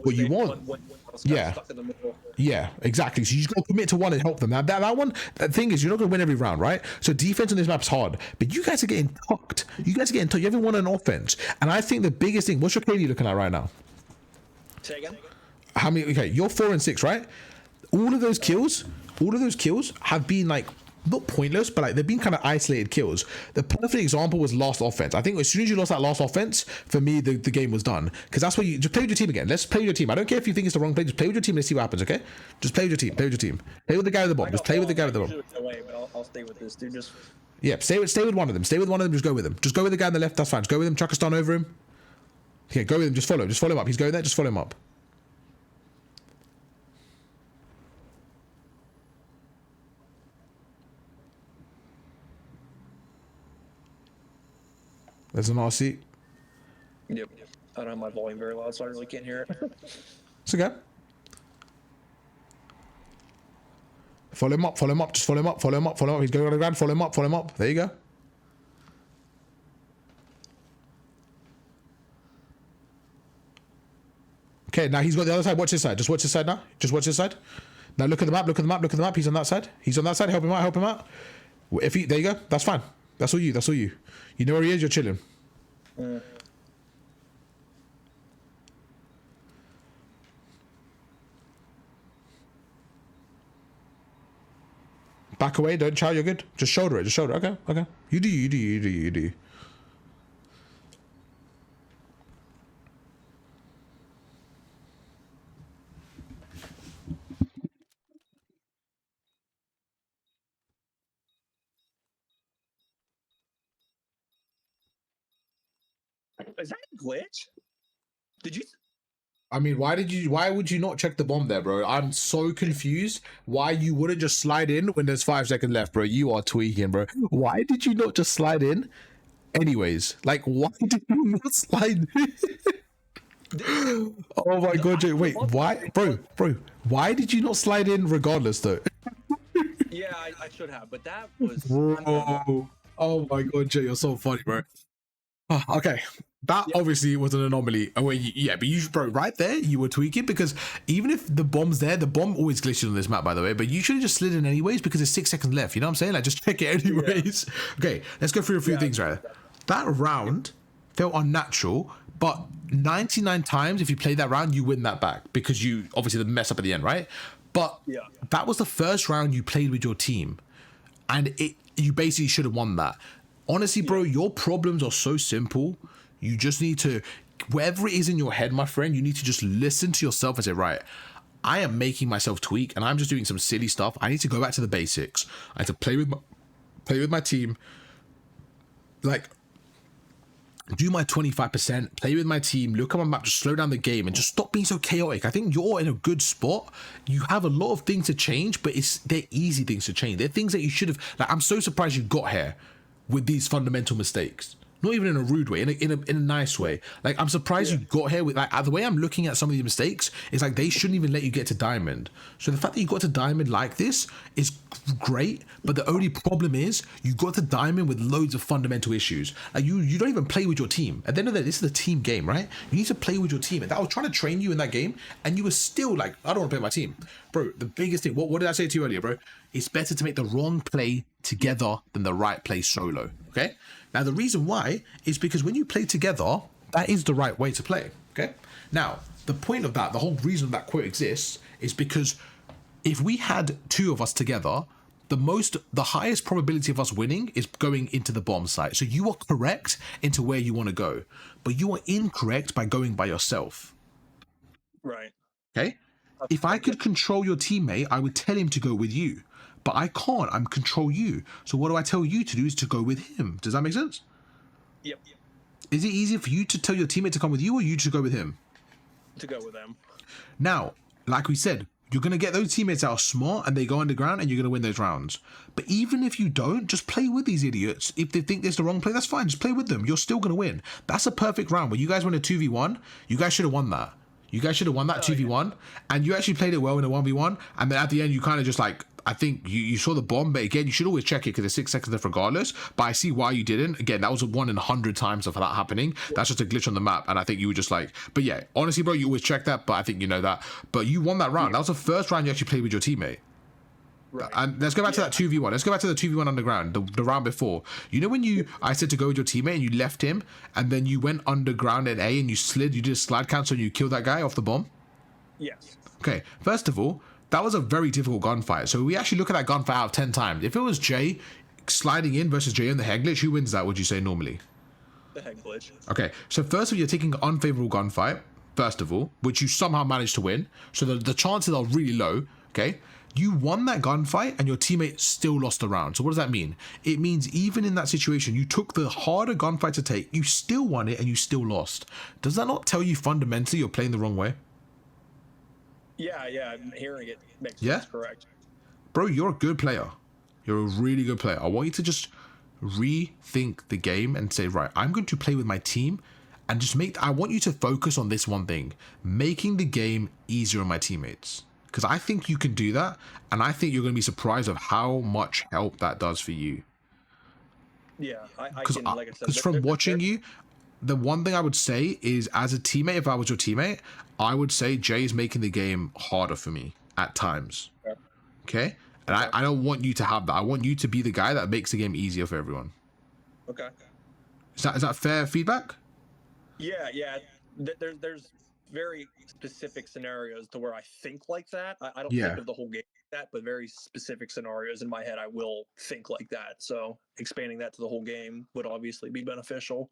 Yeah. Stuck in the middle. Yeah, exactly. So you just got to commit to one and help them. Now, that thing is, you're not going to win every round, right? So defense on this map's hard, but you guys are getting tucked. You haven't won an offense. And I think the biggest thing, what's your KD looking at right now? Say again? How many? Okay, you're 4 and 6, right? All of those kills have been like, not pointless, but like they've been kind of isolated kills. The perfect example was last offense. I think as soon as you lost that last offense, for me, the game was done. Because that's where you just play with your team again. Let's play with your team. I don't care if you think it's the wrong play. Just play with your team and let's see what happens, okay? Just play with your team. Play with your team. Play with the guy with the bomb. Just play with the guy with the bomb. I'll stay with this dude. Yeah, stay with one of them. Stay with one of them. Just go with him. Just go with the guy on the left. That's fine. Just go with him. Chuck a stun over him. Okay, go with him. Just follow him. Just follow him up. He's going there. Just follow him up. There's an RC. Yep. I don't have my volume very loud, so I really can't hear it. It's okay. Follow him up. Follow him up. Just follow him up. Follow him up. Follow him up. He's going on the ground. Follow him up. Follow him up. There you go. Okay, now he's got the other side. Watch his side. Just watch his side now. Just watch his side. Now look at the map. Look at the map. Look at the map. He's on that side. He's on that side. Help him out. Help him out. There you go. That's fine. That's all you. That's all you. You know where he is. You're chilling. Back away. Don't chow. You're good. Just shoulder it. Just shoulder. Okay. Okay. You do. You do. You do. You do. Is that a glitch? Did you? I mean, why would you not check the bomb there, bro? I'm so confused why you wouldn't just slide in when there's 5 seconds left, bro. You are tweaking, bro. Why did you not just slide in? Anyways, like, why did you not slide in? Oh my god, Jay. Wait, why? Bro, why did you not slide in regardless, though? Yeah, I should have, but that was... Bro. Oh my god, Jay, you're so funny, bro. Oh, okay. That obviously was an anomaly. Oh, wait, yeah, but you, bro, right there, you were tweaking because even if the bomb's there, the bomb always glitches on this map, by the way, but you should have just slid in anyways because there's 6 seconds left. You know what I'm saying? Like, just check it anyways. Yeah. Okay, let's go through a few things right there. That round felt unnatural, but 99 times if you play that round, you win that back because you obviously the mess up at the end, right? But that was the first round you played with your team, and you basically should have won that. Honestly, bro, your problems are so simple. You just need to, whatever it is in your head, my friend, you need to just listen to yourself and say, right, I am making myself tweak and I'm just doing some silly stuff. I need to go back to the basics. I need to play with my team. Like, do my 25%, play with my team, look at my map, just slow down the game and just stop being so chaotic. I think you're in a good spot. You have a lot of things to change, but they're easy things to change. They're things that you should have, like, I'm so surprised you got here with these fundamental mistakes. Not even in a rude way, in a nice way. Like, I'm surprised you got here with, like, the way I'm looking at some of these mistakes, it's like they shouldn't even let you get to diamond. So the fact that you got to diamond like this is great, but the only problem is you got to diamond with loads of fundamental issues. Like, you don't even play with your team. At the end of the day, this is a team game, right? You need to play with your team. And I was trying to train you in that game, and you were still like, I don't want to play with my team. Bro, the biggest thing, what did I say to you earlier, bro? It's better to make the wrong play together than the right play solo, okay? Now, the reason why is because when you play together, that is the right way to play, okay? Now, the point of that, the whole reason that quote exists is because if we had two of us together, the highest probability of us winning is going into the bomb site. So you are correct into where you want to go, but you are incorrect by going by yourself. Right. Okay? If I could control your teammate, I would tell him to go with you. But I can't. I'm control you. So what do I tell you to do is to go with him. Does that make sense? Yep. Is it easier for you to tell your teammate to come with you or you to go with him? To go with them. Now, like we said, you're going to get those teammates that are smart and they go underground and you're going to win those rounds. But even if you don't, just play with these idiots. If they think there's the wrong play, that's fine. Just play with them. You're still going to win. That's a perfect round. When you guys win a 2v1, you guys should have won that. You guys should have won that 2v1 and you actually played it well in a 1v1. And then at the end, you kind of just like, I think you saw the bomb, but again, you should always check it because there's 6 seconds left regardless. But I see why you didn't. Again, that was a 1 in 100 times of that happening. That's just a glitch on the map. And I think you were just like, but yeah, honestly, bro, you always check that. But I think you know that. But you won that round. That was the first round you actually played with your teammate. Right. And let's go back to that 2v1. Let's go back to the 2v1 underground, the round before. You know when I said to go with your teammate and you left him and then you went underground in A and you did a slide cancel and you killed that guy off the bomb? Yes. Okay, first of all, that was a very difficult gunfight. So we actually look at that gunfight out of 10 times. If it was Jay sliding in versus Jay in the head glitch, who wins that, would you say, normally? The head glitch. Okay, so first of all, you're taking an unfavorable gunfight, first of all, which you somehow managed to win. So the chances are really low, okay? You won that gunfight and your teammate still lost the round. So what does that mean? It means even in that situation, you took the harder gunfight to take, you still won it and you still lost. Does that not tell you fundamentally you're playing the wrong way? Yeah, hearing it makes sense, correct. Bro, you're a good player. You're a really good player. I want you to just rethink the game and say, right, I'm going to play with my team and just I want you to focus on this one thing, making the game easier on my teammates. Because I think you can do that, and I think you're going to be surprised of how much help that does for you. Yeah, I can, like I said, because from watching you, the one thing I would say is, as a teammate, if I was your teammate, I would say Jay is making the game harder for me at times. Okay? And I don't want you to have that. I want you to be the guy that makes the game easier for everyone. Okay. Is that fair feedback? Yeah. There's very specific scenarios to where I think like that. I don't think of the whole game like that, but very specific scenarios in my head, I will think like that. So expanding that to the whole game would obviously be beneficial.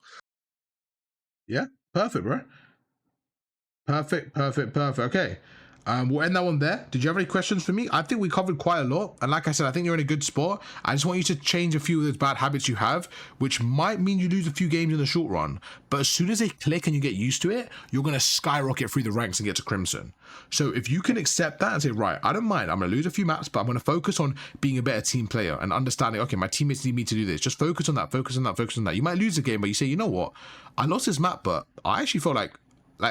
Yeah, perfect, bro. Perfect. Okay. We'll end that one there. Did you have any questions for me? I think we covered quite a lot. And like I said, I think you're in a good spot. I just want you to change a few of those bad habits you have, which might mean you lose a few games in the short run. But as soon as they click and you get used to it, you're going to skyrocket through the ranks and get to Crimson. So if you can accept that and say, right, I don't mind. I'm going to lose a few maps, but I'm going to focus on being a better team player and understanding, okay, my teammates need me to do this. Just focus on that, focus on that, focus on that. You might lose the game, but you say, you know what? I lost this map, but I actually feel like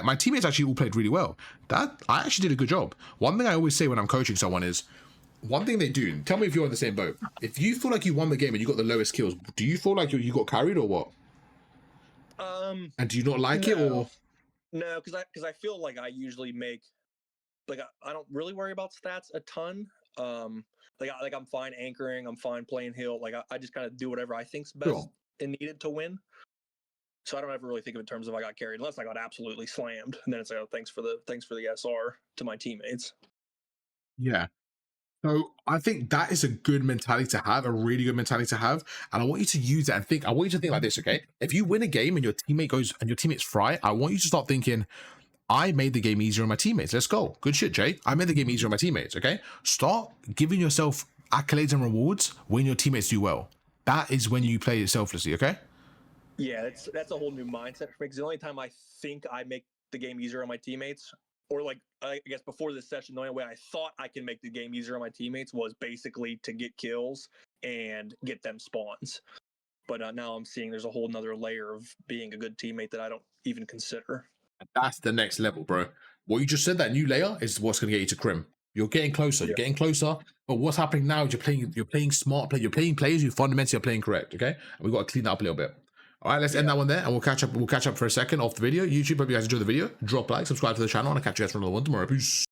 my teammates actually all played really well. I actually did a good job. One thing I always say when I'm coaching someone is, one thing they do, tell me if you're in the same boat. If you feel like you won the game and you got the lowest kills, do you feel like you got carried or what? And do you not like it or? No, because I feel like I usually make, like, I don't really worry about stats a ton. Like I'm fine anchoring, I'm fine playing heal. Like I just kind of do whatever I think's best and needed to win. So I don't ever really think of it in terms of I got carried, unless I got absolutely slammed, and then it's like, oh, thanks for the SR to my teammates. Yeah. So I think that is a good mentality to have, a really good mentality to have. And I want you to use that and think, I want you to think like this, okay? If you win a game and your teammate goes and your teammates fry, I want you to start thinking, I made the game easier on my teammates. Let's go. Good shit, Jay. I made the game easier on my teammates, okay? Start giving yourself accolades and rewards when your teammates do well. That is when you play it selflessly, okay? Yeah, that's a whole new mindset for me. Because the only time I think I make the game easier on my teammates, or like I guess before this session, the only way I thought I can make the game easier on my teammates was basically to get kills and get them spawns. But now I'm seeing there's a whole nother layer of being a good teammate that I don't even consider. That's the next level, bro. What you just said, that new layer, is what's going to get you to Crim. You're getting closer. You're getting closer. But what's happening now is you're playing smart play. You're playing players who fundamentally are playing correct. Okay, and we've got to clean that up a little bit. All right, let's end that one there, and we'll catch up. We'll catch up for a second off the video. YouTube, hope you guys enjoy the video. Drop a like, subscribe to the channel, and I'll catch you guys for another one tomorrow. Peace.